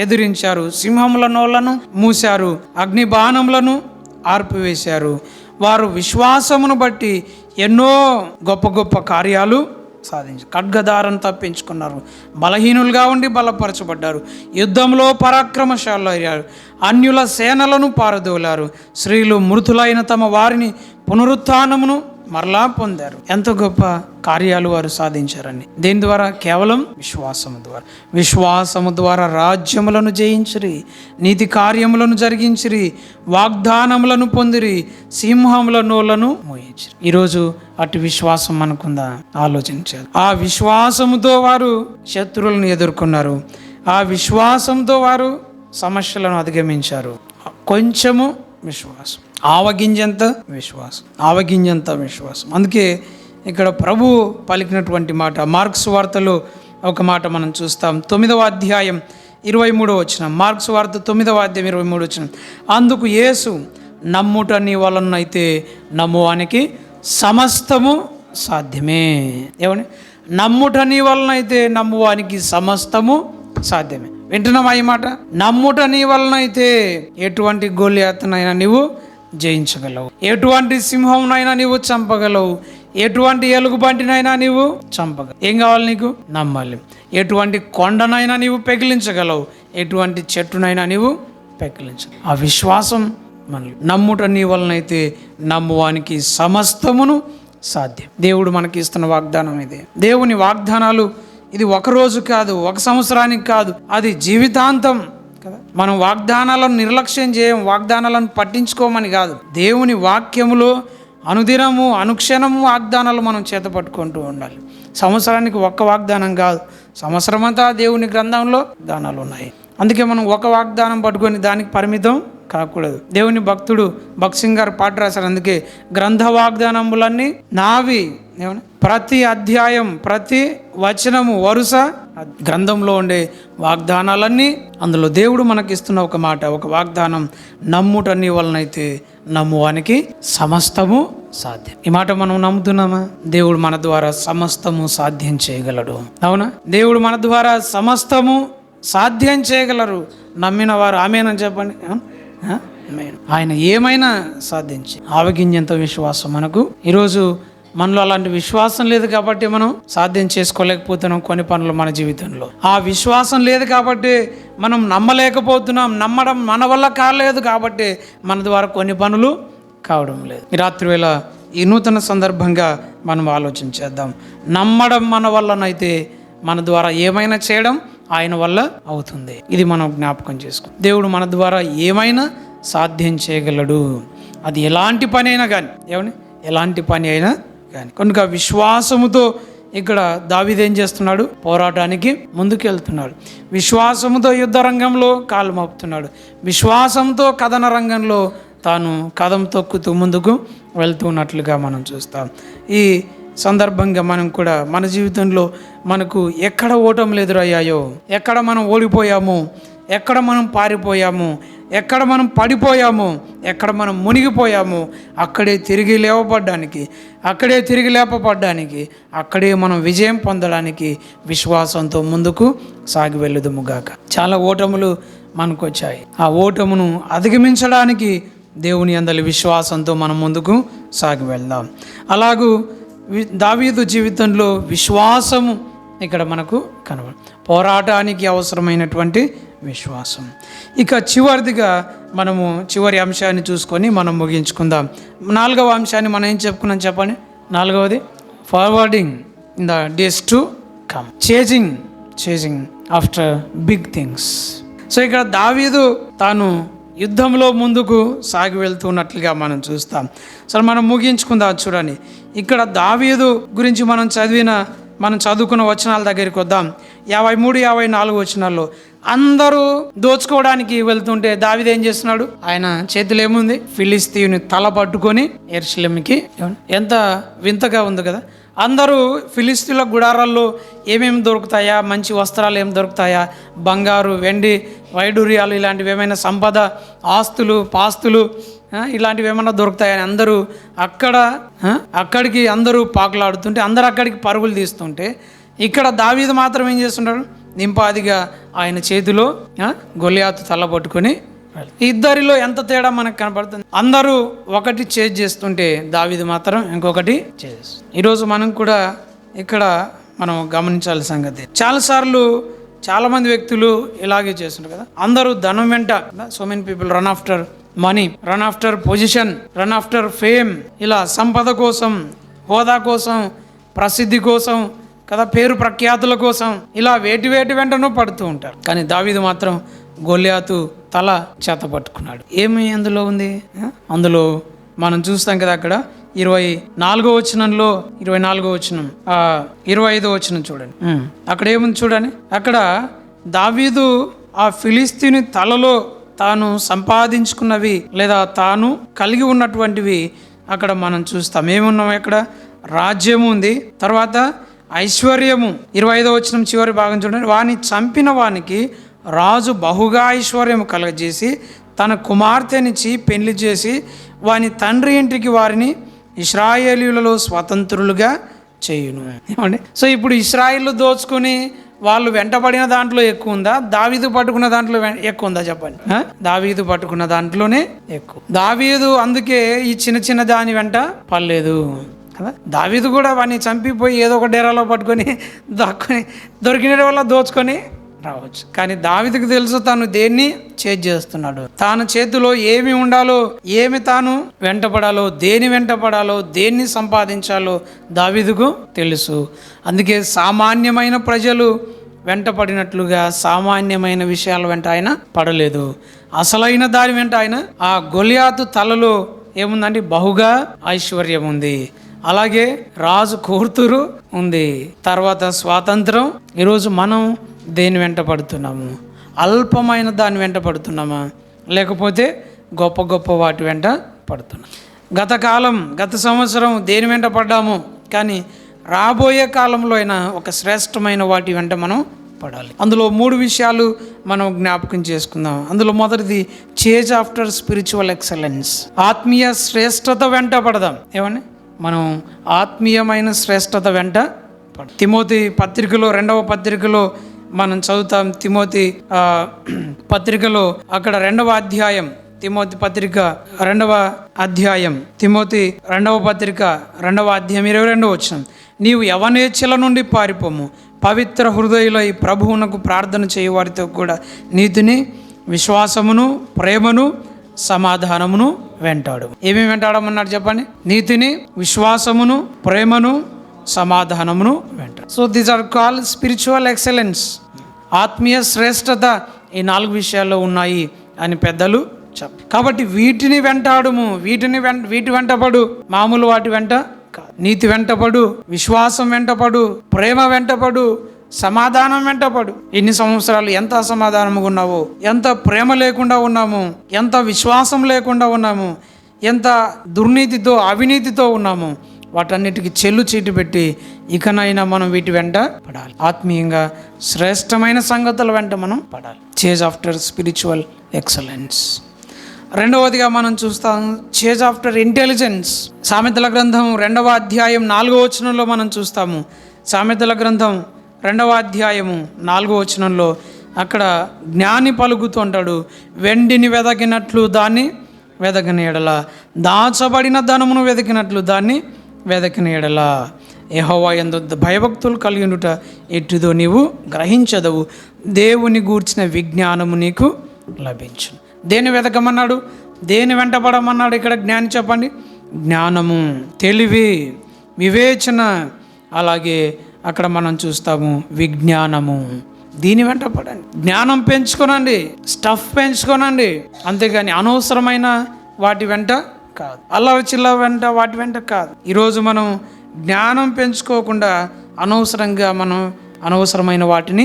ఎదిరించారు, సింహముల నోళ్లను మూశారు, అగ్ని బాణములను ఆర్పివేశారు. వారు విశ్వాసమును బట్టి ఎన్నో గొప్ప గొప్ప కార్యాలు సాధించారు. ఖడ్గదారం తప్పించుకున్నారు, బలహీనులుగా ఉండి బలపరచబడ్డారు, యుద్ధంలో పరాక్రమశాలు అయ్యారు, అన్యుల సేనలను పారదోలారు, స్త్రీలు మృతులైన తమ వారిని పునరుత్థానమును మరలా పొందారు. ఎంత గొప్ప కార్యాలు వారు సాధించారని. దేని ద్వారా? కేవలం విశ్వాసము ద్వారా. విశ్వాసము ద్వారా రాజ్యములను జయించిరి, నీతి కార్యములను జరిగించిరి, వాగ్దానములను పొందిరి, సింహముల నోళ్లను మోయించిరి. ఈరోజు అటు విశ్వాసం మనకుందా? ఆలోచించారు. ఆ విశ్వాసముతో వారు శత్రువులను ఎదుర్కొన్నారు, ఆ విశ్వాసంతో వారు సమస్యలను అధిగమించారు. కొంచెము విశ్వాసం, ఆవగింజంత విశ్వాసం, ఆవగింజంత విశ్వాసం. అందుకే ఇక్కడ ప్రభు పలికినటువంటి మాట మార్క్స్ వార్తలో ఒక మాట మనం చూస్తాం. 9వ అధ్యాయం 23వ వచనం. మార్క్స్ వార్త 9వ అధ్యాయం 23వ వచనం. అందుకు యేసు, నమ్ముట నీ వలనైతే నమ్మువానికి సమస్తము సాధ్యమే. ఏమని? నమ్ముట నీ వలనైతే నమ్మువానికి సమస్తము సాధ్యమే. వింటున్నామా ఈ మాట? నమ్ముట నీ వలనైతే ఎటువంటి గొల్లియాతునైనా నీవు జయించగలవు, ఎటువంటి సింహంనైనా నీవు చంపగలవు, ఎటువంటి ఎలుగుబంటినైనా నీవు చంపగలవు. ఏం కావాలి నీకు? నమ్మాలి. ఎటువంటి కొండనైనా నీవు పెకిలించగలవు, ఎటువంటి చెట్టునైనా నీవు పెకిలించగలవు. ఆ విశ్వాసం మనల్ని. నమ్ముట నీ వలనైతే నమ్మువానికి సమస్తమును సాధ్యం. దేవుడు మనకి ఇస్తున్న వాగ్దానం ఇదే. దేవుని వాగ్దానాలు ఇది ఒకరోజు కాదు, ఒక సంవత్సరానికి కాదు, అది జీవితాంతం కదా. మనం వాగ్దానాలను నిర్లక్ష్యం చేయం, వాగ్దానాలను పట్టించుకోమని కాదు. దేవుని వాక్యములో అనుదినము అనుక్షణము వాగ్దానాలు మనం చేతపట్టుకుంటూ ఉండాలి. సంవత్సరానికి ఒక్క వాగ్దానం కాదు, సంవత్సరం అంతా దేవుని గ్రంథంలో వాగ్దానాలు ఉన్నాయి. అందుకే మనం ఒక వాగ్దానం పట్టుకొని దానికి పరిమితం కాకూడదు. దేవుని భక్తుడు భక్సింగ్ గారు పాట రాశారు. అందుకే గ్రంథ వాగ్దానములన్నీ నావి. ఏమన్నా? ప్రతి అధ్యాయం, ప్రతి వచనము వరుస గ్రంథంలో ఉండే వాగ్దానాలన్నీ అందులో దేవుడు మనకిస్తున్న ఒక మాట, ఒక వాగ్దానం. నమ్ముట నీ వలనైతే నమ్మువానికి సమస్తము సాధ్యం. ఈ మాట మనం నమ్ముతున్నామా? దేవుడు మన ద్వారా సమస్తము సాధ్యం చేయగలడు. అవునా? దేవుడు మన ద్వారా సమస్తము సాధ్యం చేయగలరు. నమ్మిన వారు ఆమేనని చెప్పండి. ఆయన ఏమైనా సాధించి. ఆవగింజంత విశ్వాసం మనకు. ఈరోజు మనలో అలాంటి విశ్వాసం లేదు కాబట్టి మనం సాధ్యం చేసుకోలేకపోతున్నాం కొన్ని పనులు మన జీవితంలో. ఆ విశ్వాసం లేదు కాబట్టి మనం నమ్మలేకపోతున్నాం. నమ్మడం మన వల్ల కాలేదు కాబట్టి మన ద్వారా కొన్ని పనులు కావడం లేదు. ఈ రాత్రి వేళ ఈ నూతన సందర్భంగా మనం ఆలోచించేద్దాం. నమ్మడం మన వల్లనైతే మన ద్వారా ఏమైనా చేయడం ఆయన వల్ల అవుతుంది. ఇది మనం జ్ఞాపకం చేసుకో. దేవుడు మన ద్వారా ఏమైనా సాధ్యం చేయగలడు. అది ఎలాంటి పని అయినా కానీ, ఏమని ఎలాంటి పని అయినా కానీ. కనుక విశ్వాసముతో ఇక్కడ దావీదు ఏం చేస్తున్నాడు? పోరాటానికి ముందుకు వెళ్తున్నాడు. విశ్వాసముతో యుద్ధ రంగంలో కాలు మోపుతున్నాడు. విశ్వాసంతో కథన రంగంలో తాను కదం తొక్కుతూ ముందుకు వెళ్తున్నట్లుగా మనం చూస్తాం. ఈ సందర్భంగా మనం కూడా మన జీవితంలో మనకు ఎక్కడ ఓటములు ఎదురయ్యాయో, ఎక్కడ మనం ఓడిపోయాము, ఎక్కడ మనం పారిపోయాము, ఎక్కడ మనం పడిపోయాము, ఎక్కడ మనం మునిగిపోయాము, అక్కడే తిరిగి లేవబడ్డానికి, అక్కడే తిరిగి లేపబడ్డానికి, అక్కడే మనం విజయం పొందడానికి విశ్వాసంతో ముందుకు సాగి వెళ్ళుదుముగాక. చాలా ఓటములు మనకు వచ్చాయి. ఆ ఓటమును అధిగమించడానికి దేవుని అందలి విశ్వాసంతో మనం ముందుకు సాగి వెళ్దాం. అలాగూ దావీదు జీవితంలో విశ్వాసము ఇక్కడ మనకు కనబడు. పోరాటానికి అవసరమైనటువంటి విశ్వాసం. ఇక చివరిదిగా మనము చివరి అంశాన్ని చూసుకొని మనం ముగించుకుందాం. 4వ అంశాన్ని మనం ఏం చెప్పుకున్నాం చెప్పండి. 4వది forwarding in the days to come, chasing after big things. So ఇక్కడ దావీదు తాను యుద్ధంలో ముందుకు సాగి వెళ్తున్నట్లుగా మనం చూస్తాం. సో మనం ముగించుకుందాం. చూడండి, ఇక్కడ దావీదు గురించి మనం చదువుకున్న వచనాల దగ్గరికి వద్దాం. 53, 54 వచనాల్లో అందరూ దోచుకోవడానికి వెళ్తుంటే దావీదు ఏం చేస్తున్నాడు? ఆయన చేతిలో ఏముంది? ఫిలిస్తీయుని తల పట్టుకొని యెరూషలేముకి. ఎంత వింతగా ఉంది కదా. అందరూ ఫిలిస్తీన్ల గుడారాల్లో ఏమేమి దొరుకుతాయా, మంచి వస్త్రాలు ఏమి దొరుకుతాయా, బంగారు, వెండి, వైడూర్యాలు, ఇలాంటివి ఏమైనా సంపద, ఆస్తులు, పాస్తులు ఇలాంటివి ఏమైనా దొరుకుతాయని అందరూ అక్కడికి అందరూ పాకులాడుతుంటే, అందరూ అక్కడికి పరుగులు తీస్తుంటే, ఇక్కడ దావీదు మాత్రం ఏం చేస్తుంటాడు? నింపాదిగా ఆయన చేతిలో గొలియాతు తల పట్టుకొని. ఇద్దరిలో ఎంత తేడా మనకు కనపడుతుంది? అందరూ ఒకటి చేజ్ చేస్తుంటే దావీదు మాత్రం ఇంకొకటి చేస్తుంది. ఈరోజు మనం కూడా ఇక్కడ మనం గమనించాల్సిన సంగతి, చాలామంది వ్యక్తులు ఇలాగే చేస్తుంటారు కదా. అందరూ ధనం వెంట, so many people run after money, run after position, run after fame, ఇలా సంపద కోసం, హోదా కోసం, ప్రసిద్ధి కోసం కదా, పేరు ప్రఖ్యాతుల కోసం, ఇలా వేటి వెంటనూ పడుతూ ఉంటారు. కానీ దావీదు మాత్రం గొలియాతు తల చేత పట్టుకున్నాడు. ఏమి అందులో ఉంది? అందులో మనం చూస్తాం కదా, అక్కడ 24వ వచనంలో 24వ వచనం 25వ వచనం చూడండి. అక్కడ ఏముంది చూడండి. అక్కడ దావీదు ఆ ఫిలిస్తీని తలలో తాను సంపాదించుకున్నవి లేదా తాను కలిగి ఉన్నటువంటివి అక్కడ మనం చూస్తాం. ఏమున్నాం అక్కడ? రాజ్యము ఉంది, తర్వాత ఐశ్వర్యము. 25వ వచనం చివరి భాగం చూడండి. వాని చంపిన వానికి రాజు బహుగా ఐశ్వర్యము కలగజేసి తన కుమార్తెనిచ్చి పెళ్లి చేసి వాని తండ్రి ఇంటికి వారిని ఇశ్రాయేలీయులలో స్వతంత్రులుగా చేయును. ఏమండి? సో ఇప్పుడు ఇశ్రాయేలు దోచుకుని వాళ్ళు వెంటబడిన దాంట్లో ఎక్కువ ఉందా, దావీదు పట్టుకున్న దాంట్లో ఎక్కువ ఉందా చెప్పండి. దావీదు పట్టుకున్న దాంట్లోనే ఎక్కువ. దావీదు అందుకే ఈ చిన్న దాని వెంట పడలేదు కదా. దావీదు కూడా వాడిని చంపిపోయి ఏదో ఒక డేరాలో పట్టుకొని దొరికిన వల్ల దోచుకొని రావచ్చు. కానీ దావీదుకు తెలుసు తాను దేన్ని చేస్తున్నాడు, తాను చేతిలో ఏమి ఉండాలో, ఏమి తాను వెంటపడాలో, దేని వెంటపడాలో, దేన్ని సంపాదించాలో దావీదుకు తెలుసు. అందుకే సామాన్యమైన ప్రజలు వెంటపడినట్లుగా సామాన్యమైన విషయాల వెంట ఆయన పడలేదు. అసలైన దాని వెంట ఆయన, ఆ గొలియాతు తలలో ఏముందండి? బహుగా ఐశ్వర్యం ఉంది, అలాగే రాజు కూతురు ఉంది, తర్వాత స్వాతంత్రం. ఈరోజు మనం దేని వెంట పడుతున్నాము? అల్పమైన దాని వెంట పడుతున్నామా, లేకపోతే గొప్ప వాటి వెంట పడుతున్నాం? గత సంవత్సరం దేని వెంట పడ్డాము, కానీ రాబోయే కాలంలో అయినా ఒక శ్రేష్టమైన వాటి వెంట మనం పడాలి. అందులో 3 విషయాలు మనం జ్ఞాపకం చేసుకుందాం. అందులో మొదటిది చేజ్ ఆఫ్టర్ స్పిరిచువల్ ఎక్సలెన్స్. ఆత్మీయ శ్రేష్టత వెంట పడదాం. ఏమని? మనం ఆత్మీయమైన శ్రేష్టత వెంట తిమోతి పత్రికలో 2వ పత్రికలో మనం చదువుతాం. తిమోతి పత్రికలో అక్కడ 2వ అధ్యాయం, తిమోతి పత్రిక 2వ అధ్యాయం, తిమోతి 2వ పత్రిక 2వ అధ్యాయం 22వ వచనం. నీవు యవనేచ్ఛల నుండి పారిపోము, పవిత్ర హృదయులై ప్రభువునకు ప్రార్థన చేయవారితో కూడా నీతిని, విశ్వాసమును, ప్రేమను, సమాధానమును వెంటాడు. ఏమేమి వెంటాడమన్నాడు చెప్పండి? నీతిని, విశ్వాసమును, ప్రేమను, సమాధానమును వెంటాడు. So these are call spiritual excellence. ఆత్మీయ శ్రేష్టత ఈ 4 విషయాల్లో ఉన్నాయి అని పెద్దలు చెప్పారు. కాబట్టి వీటిని వెంటాడుము, వీటి వెంటపడు, మామూలు వాటి వెంట కాదు. నీతి వెంటపడు, విశ్వాసం వెంటపడు, ప్రేమ వెంటపడు, సమాధానం వెంటపడు. ఎన్ని సంవత్సరాలు ఎంత అసమాధానంగా ఉన్నావో, ఎంత ప్రేమ లేకుండా ఉన్నాము, ఎంత విశ్వాసం లేకుండా ఉన్నాము, ఎంత దుర్నీతితో, అవినీతితో ఉన్నాము, వాటన్నిటికీ చెల్లు చీటి పెట్టి ఇకనైనా మనం వీటి వెంట పడాలి. ఆత్మీయంగా శ్రేష్టమైన సంగతుల వెంట మనం పడాలి. Chase after spiritual excellence. రెండవదిగా మనం చూస్తాం చేజ్ ఆఫ్టర్ ఇంటెలిజెన్స్. సామెతల గ్రంథం 2వ అధ్యాయం 4వ వచనంలో మనం చూస్తాము. సామెతల గ్రంథం 2వ అధ్యాయము 4వ వచనంలో అక్కడ జ్ఞాని పలుకుతుంటాడు, వెండిని వెదకినట్లు దాన్ని వెదకని ఎడల, దాచబడిన ధనమును వెదకినట్లు దాన్ని వెదకిన ఎడల. యెహోవా యందు భయభక్తులు కలిగి ఉండుట ఎట్టిదో నీవు గ్రహించదవు. దేవుని గూర్చిన విజ్ఞానము నీకు లభించును. దేని వెతకమన్నాడు, దేని వెంటపడమన్నాడు? ఇక్కడ జ్ఞానం చెప్పండి. జ్ఞానము, తెలివి, వివేచన, అలాగే అక్కడ మనం చూస్తాము విజ్ఞానము. దీని వెంట పడండి, జ్ఞానం పెంచుకోనండి, స్టఫ్ పెంచుకోనండి, అంతేగాని అనవసరమైన వాటి వెంట కాదు, అల్లరి చిల్లర వెంట వాటి వెంట కాదు. ఈరోజు మనం జ్ఞానం పెంచుకోకుండా అనవసరంగా మనం అనవసరమైన వాటిని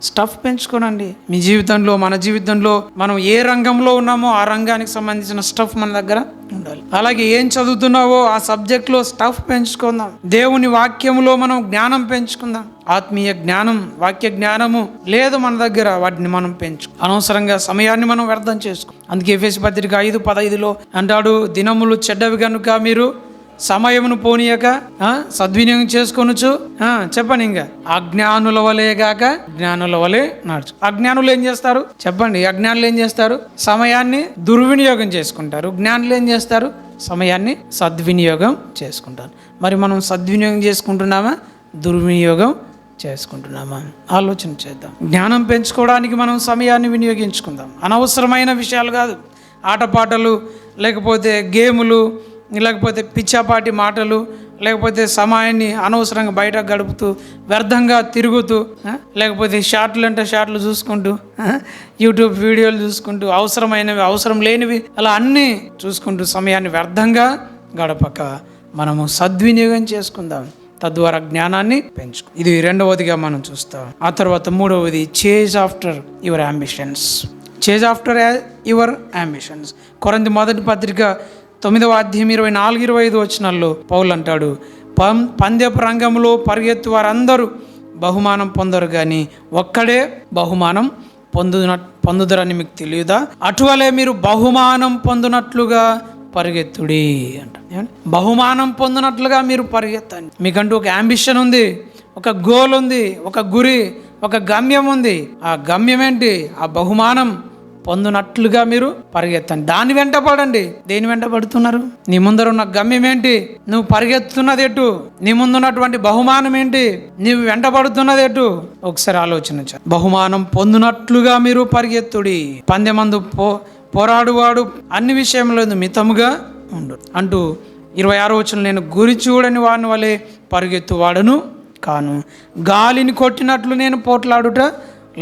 స్టఫ్ పెంచుకోనండి. మీ జీవితంలో, మన జీవితంలో మనం ఏ రంగంలో ఉన్నామో ఆ రంగానికి సంబంధించిన స్టఫ్ మన దగ్గర ఉండాలి. అలాగే ఏం చదువుతున్నావో ఆ సబ్జెక్ట్లో స్టఫ్ పెంచుకుందాం. దేవుని వాక్యములో మనం జ్ఞానం పెంచుకుందాం. ఆత్మీయ జ్ఞానం, వాక్య జ్ఞానము లేదు మన దగ్గర, వాటిని మనం అనవసరంగా సమయాన్ని మనం వ్యర్థం చేసుకో. అందుకే ఎఫెసీ పత్రిక 5:15 అంటాడు, దినములు చెడ్డవి కనుక మీరు సమయమును పోనీయక సద్వినియోగం చేసుకొనొచ్చు. చెప్పండి, ఇంకా అజ్ఞానుల వలే గాక జ్ఞానుల వలే నడుచు. అజ్ఞానులు ఏం చేస్తారు చెప్పండి? అజ్ఞానులు ఏం చేస్తారు? సమయాన్ని దుర్వినియోగం చేసుకుంటారు. జ్ఞానులు ఏం చేస్తారు? సమయాన్ని సద్వినియోగం చేసుకుంటారు. మరి మనం సద్వినియోగం చేసుకుంటున్నామా, దుర్వినియోగం చేసుకుంటున్నామా? ఆలోచన చేద్దాం. జ్ఞానం పెంచుకోవడానికి మనం సమయాన్ని వినియోగించుకుందాం. అనవసరమైన విషయాలు కాదు, ఆటపాటలు, లేకపోతే గేములు, లేకపోతే పిచ్చాపాటి మాటలు, లేకపోతే సమయాన్ని అనవసరంగా బయట గడుపుతూ వ్యర్థంగా తిరుగుతూ, లేకపోతే షార్ట్లు చూసుకుంటూ, యూట్యూబ్ వీడియోలు చూసుకుంటూ, అవసరమైనవి అవసరం లేనివి అలా అన్నీ చూసుకుంటూ సమయాన్ని వ్యర్థంగా గడపక మనము సద్వినియోగం చేసుకుందాం. తద్వారా జ్ఞానాన్ని పెంచుకో. ఇది రెండవదిగా మనం చూస్తాం. ఆ తర్వాత మూడవది, chase after your ambitions. Chase after your ambitions. కొరింథీ మొదటి పత్రిక 9వ అధ్యాయం 24-25 వచనాల్లో పౌలు అంటాడు, పందెపు రంగంలో పరిగెత్తు వారందరూ బహుమానం పొందరు, కానీ ఒక్కడే బహుమానం పొందుదరని మీకు తెలియదా? అటువలే మీరు బహుమానం పొందునట్లుగా పరిగెత్తుడి అంట. బహుమానం పొందినట్లుగా మీరు పరిగెత్తండి. మీకంటూ ఒక అంబిషన్ ఉంది, ఒక గోల్ ఉంది, ఒక గురి, ఒక గమ్యం ఉంది. ఆ గమ్యం ఏంటి? ఆ బహుమానం పొందునట్లుగా మీరు పరిగెత్తండి. దాని వెంట పడండి. దేని వెంట పడుతున్నారు? నీ ముందర ఉన్న గమ్యం ఏంటి? నువ్వు పరిగెత్తున్నది ఎటు? నీ ముందున్నటువంటి బహుమానం ఏంటి? నీవు వెంట పడుతున్నది ఎటు? ఒకసారి ఆలోచించండి. బహుమానం పొందునట్లుగా మీరు పరిగెత్తుడి. పందెమందు పోరాడువాడు అన్ని విషయంలో మితముగా ఉండు అంటూ 26వ వచనం, నేను గురి చూడని వాడిని వలె పరిగెత్తువాడను కాను, గాలిని కొట్టినట్లు నేను పోట్లాడుట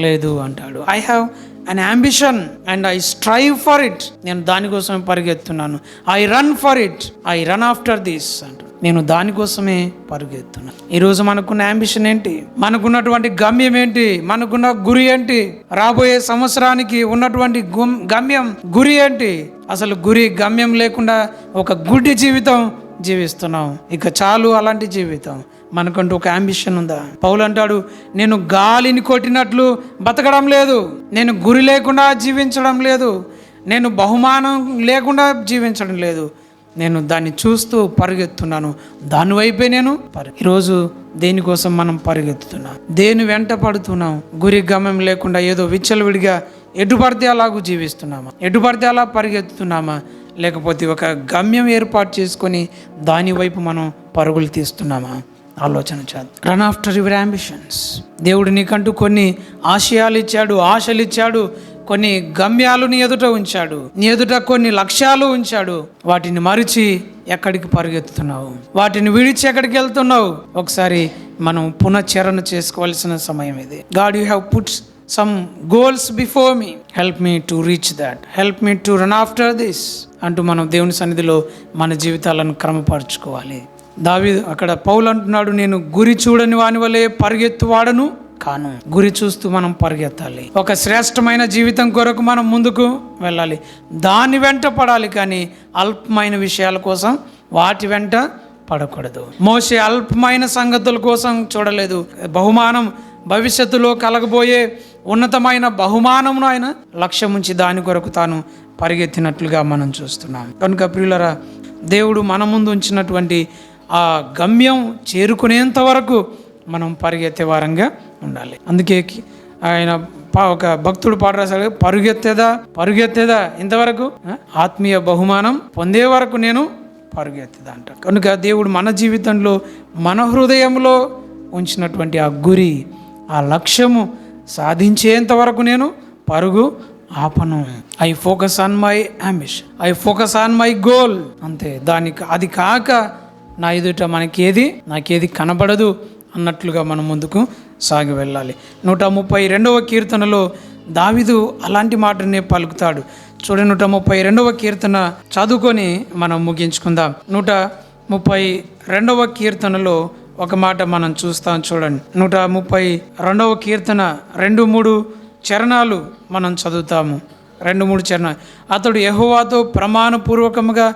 లేదు అంటాడు. I have an ambition and I strive for it. నేను దానికోసమే పరిగెత్తున్నాను. I run for it. I run after this అంటాడు. నేను దానికోసమే పరిగెత్తున్నాను. ఈరోజు మనకున్న అంబిషన్ ఏంటి? మనకున్నటువంటి గమ్యం ఏంటి? మనకున్న గురి ఏంటి? రాబోయే సంవత్సరానికి ఉన్నటువంటి గమ్యం, గురి ఏంటి? అసలు గురి గమ్యం లేకుండా ఒక గుడ్డి జీవితం జీవిస్తున్నాం. ఇక చాలు అలాంటి జీవితం. మనకంటూ ఒక అంబిషన్ ఉందా? పౌలు అంటాడు, నేను గాలిని కొట్టినట్లు బతకడం లేదు, నేను గురి లేకుండా జీవించడం లేదు, నేను బహుమానం లేకుండా జీవించడం లేదు, నేను దాన్ని చూస్తూ పరిగెత్తున్నాను, దాని వైపే నేను ఈరోజు దేనికోసం మనం పరిగెత్తుతున్నాం? దేని వెంట పడుతున్నాం? గురి గమ్యం లేకుండా ఏదో విచ్చలవిడిగా ఎటు పడితే అలాగూ జీవిస్తున్నామా? ఎటు పడితే అలా పరిగెత్తుతున్నామా? లేకపోతే ఒక గమ్యం ఏర్పాటు చేసుకొని దాని వైపు మనం పరుగులు తీస్తున్నామా? ఆలోచన చేద్దాం. Run after your ambitions. దేవుడు నీకంటూ కొన్ని ఆశయాలు ఇచ్చాడు, ఆశలు ఇచ్చాడు, కొన్ని గమ్యాలు నీ ఎదుట ఉంచాడు, నీ ఎదుట కొన్ని లక్ష్యాలు ఉంచాడు. వాటిని మరిచి ఎక్కడికి పరిగెత్తుతున్నావు? వాటిని విడిచి ఎక్కడికి వెళ్తున్నావు? ఒకసారి మనం పునశ్చరణ చేసుకోవాల్సిన సమయం ఇది. God, you have put some goals before me, help me to reach that, help me to run after this అంటూ మనం దేవుని సన్నిధిలో మన జీవితాలను క్రమపరచుకోవాలి. దావీదు అక్కడ పౌలు అంటున్నాడు, నేను గురి చూడని వాని వలె పరిగెత్తువాడను కాను. గురి చూస్తూ మనం పరిగెత్తాలి. ఒక శ్రేష్టమైన జీవితం కొరకు మనం ముందుకు వెళ్ళాలి, దాని వెంట పడాలి. కానీ అల్పమైన విషయాల కోసం వాటి వెంట పడకూడదు. మోషే అల్పమైన సంగతుల కోసం చూడలేదు. బహుమానం, భవిష్యత్తులో కలగబోయే ఉన్నతమైన బహుమానమును ఆయన లక్ష్యం ఉంచి దాని కొరకు తాను పరిగెత్తినట్లుగా మనం చూస్తున్నాం. కనుక ప్రియులరా, దేవుడు మన ముందు ఉంచినటువంటి ఆ గమ్యం చేరుకునేంత వరకు మనం పరిగెత్తే వారంగా ఉండాలి. అందుకే ఆయన ఒక భక్తుడు పాట రాశాడు, పరుగెత్తేదా ఇంతవరకు, ఆత్మీయ బహుమానం పొందే వరకు నేను పరుగెత్తదంట. కనుక దేవుడు మన జీవితంలో మన హృదయంలో ఉంచినటువంటి ఆ గురి, ఆ లక్ష్యము సాధించేంత వరకు నేను పరుగు ఆపను. I focus on my ambition, I focus on my goal. అంతే. అది కాక నా ఎదుట నాకేది కనబడదు అన్నట్లుగా మనం ముందుకు సాగి వెళ్ళాలి. 132వ కీర్తనలో దావీదు అలాంటి మాటనే పలుకుతాడు. చూడండి, 132వ కీర్తన చదువుకొని మనం ముగించుకుందాం. 132వ కీర్తనలో ఒక మాట మనం చూస్తాం. చూడండి, 132వ కీర్తన 2-3 చరణాలు మనం చదువుతాము. 2-3 చరణాలు. అతడు యెహోవాతో ప్రమాణపూర్వకముగా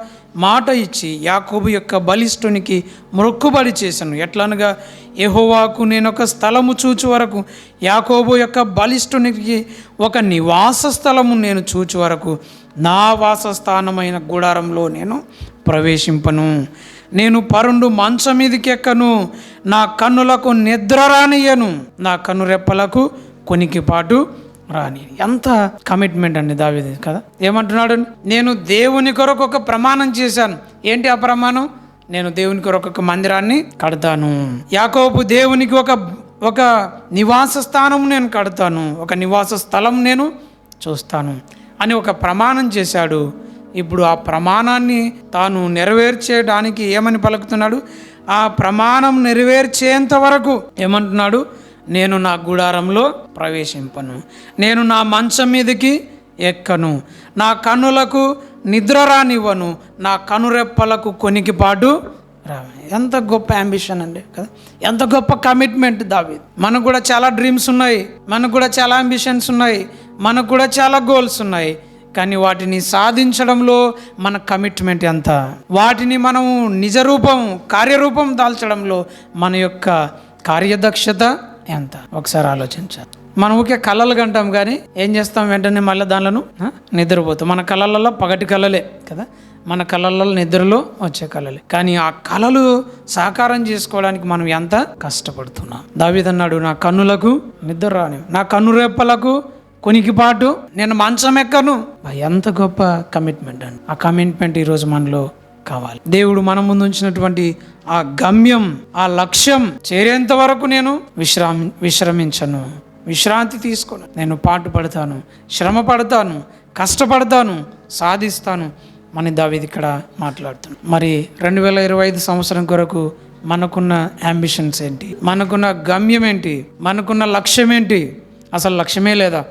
మాట ఇచ్చి యాకోబు యొక్క బలిష్ఠునికి మొక్కుబడి చేశాను. ఎట్లనగా, యెహోవాకు నేను ఒక స్థలము చూచు వరకు, యాకోబు యొక్క బలిష్ఠునికి ఒక నివాస స్థలము నేను చూచు వరకు నా వాసస్థానమైన గుడారంలో నేను ప్రవేశింపను. నేను పరుండు మంచం మీదకి ఎక్కను, నా కన్నులకు నిద్ర రానియను, నా కన్నురెప్పలకు కొనికిపాటు రాని. ఎంత కమిట్మెంట్ అండి దావీదు కదా. ఏమంటున్నాడు? నేను దేవుని కొరకు ఒక ప్రమాణం చేశాను. ఏంటి ఆ ప్రమాణం? నేను దేవుని కొరకు ఒక మందిరాన్ని కడతాను, యాకోబు దేవునికి ఒక నివాస స్థానం నేను కడతాను, ఒక నివాస స్థలం నేను చూస్తాను అని ఒక ప్రమాణం చేశాడు. ఇప్పుడు ఆ ప్రమాణాన్ని తాను నెరవేర్చేయడానికి ఏమని పలుకుతున్నాడు? ఆ ప్రమాణం నెరవేర్చేంత వరకు ఏమంటున్నాడు? నేను నా గుడారంలో ప్రవేశింపను, నేను నా మంచం మీదకి ఎక్కను, నా కన్నులకు నిద్ర రానివ్వను, నా కనురెప్పలకు కొనికిపాటు రా. ఎంత గొప్ప అంబిషన్ అండి కదా. ఎంత గొప్ప కమిట్మెంట్ దావీదు. మనకు కూడా చాలా డ్రీమ్స్ ఉన్నాయి, మనకు కూడా చాలా అంబిషన్స్ ఉన్నాయి, మనకు కూడా చాలా గోల్స్ ఉన్నాయి. కానీ వాటిని సాధించడంలో మన కమిట్మెంట్ ఎంత, వాటిని మనము నిజరూపం కార్యరూపం దాల్చడంలో మన యొక్క కార్యదక్షత ఎంత, ఒకసారి ఆలోచించాలి. మనం ఊరికే కళలు కంటాం కానీ ఏం చేస్తాం? వెంటనే మళ్ళీ దానిలను నిద్రపోతాం. మన కళలలో పగటి కళలే కదా, మన కళలలో నిద్రలో వచ్చే కళలే. కానీ ఆ కళలు సాకారం చేసుకోవడానికి మనం ఎంత కష్టపడుతున్నాం. దావీదు అన్నాడు, నా కన్నులకు నిద్ర రాని, నా కన్నురెప్పలకు కొనికిపాటు, నేను మంచం ఎక్కను. ఎంత గొప్ప కమిట్మెంట్ అండి. ఆ కమిట్మెంట్ ఈరోజు మనలో కావాలి. దేవుడు మన ముందు ఉంచినటువంటి ఆ గమ్యం, ఆ లక్ష్యం చేరేంత వరకు నేను విశ్రమించను, విశ్రాంతి తీసుకోను. నేను పాటు పడతాను, శ్రమ పడతాను, కష్టపడతాను, సాధిస్తాను అని దావీదు ఇక్కడ మాట్లాడుతున్నాను. మరి 2025 సంవత్సరం కొరకు మనకున్న అంబిషన్స్ ఏంటి? మనకున్న గమ్యం ఏంటి? మనకున్న లక్ష్యం ఏంటి? అసలు లక్ష్యమే లేదా?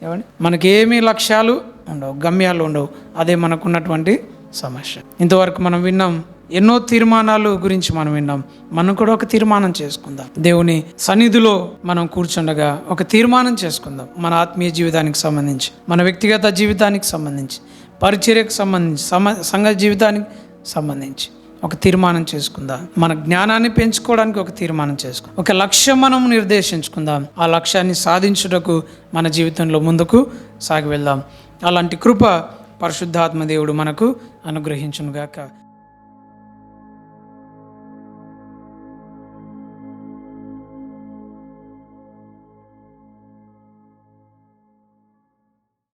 ఏమండి, మనకేమీ లక్ష్యాలు ఉండవు, గమ్యాలు ఉండవు. అదే మనకున్నటువంటి సమస్య. ఇంతవరకు మనం విన్నాం, ఎన్నో తీర్మానాలు గురించి మనం విన్నాం. మనం కూడా ఒక తీర్మానం చేసుకుందాం. దేవుని సన్నిధిలో మనం కూర్చుండగా ఒక తీర్మానం చేసుకుందాం. మన ఆత్మీయ జీవితానికి సంబంధించి, మన వ్యక్తిగత జీవితానికి సంబంధించి, పరిచర్యకు సంబంధించి, సంఘ జీవితానికి సంబంధించి ఒక తీర్మానం చేసుకుందాం. మన జ్ఞానాన్ని పెంచుకోవడానికి ఒక తీర్మానం చేసుకుందాం. ఒక లక్ష్యం మనం నిర్దేశించుకుందాం. ఆ లక్ష్యాన్ని సాధించుటకు మన జీవితంలో ముందుకు సాగి వెళ్దాం. అలాంటి కృప పరిశుద్ధాత్మ దేవుడు మనకు అనుగ్రహించునుగాక.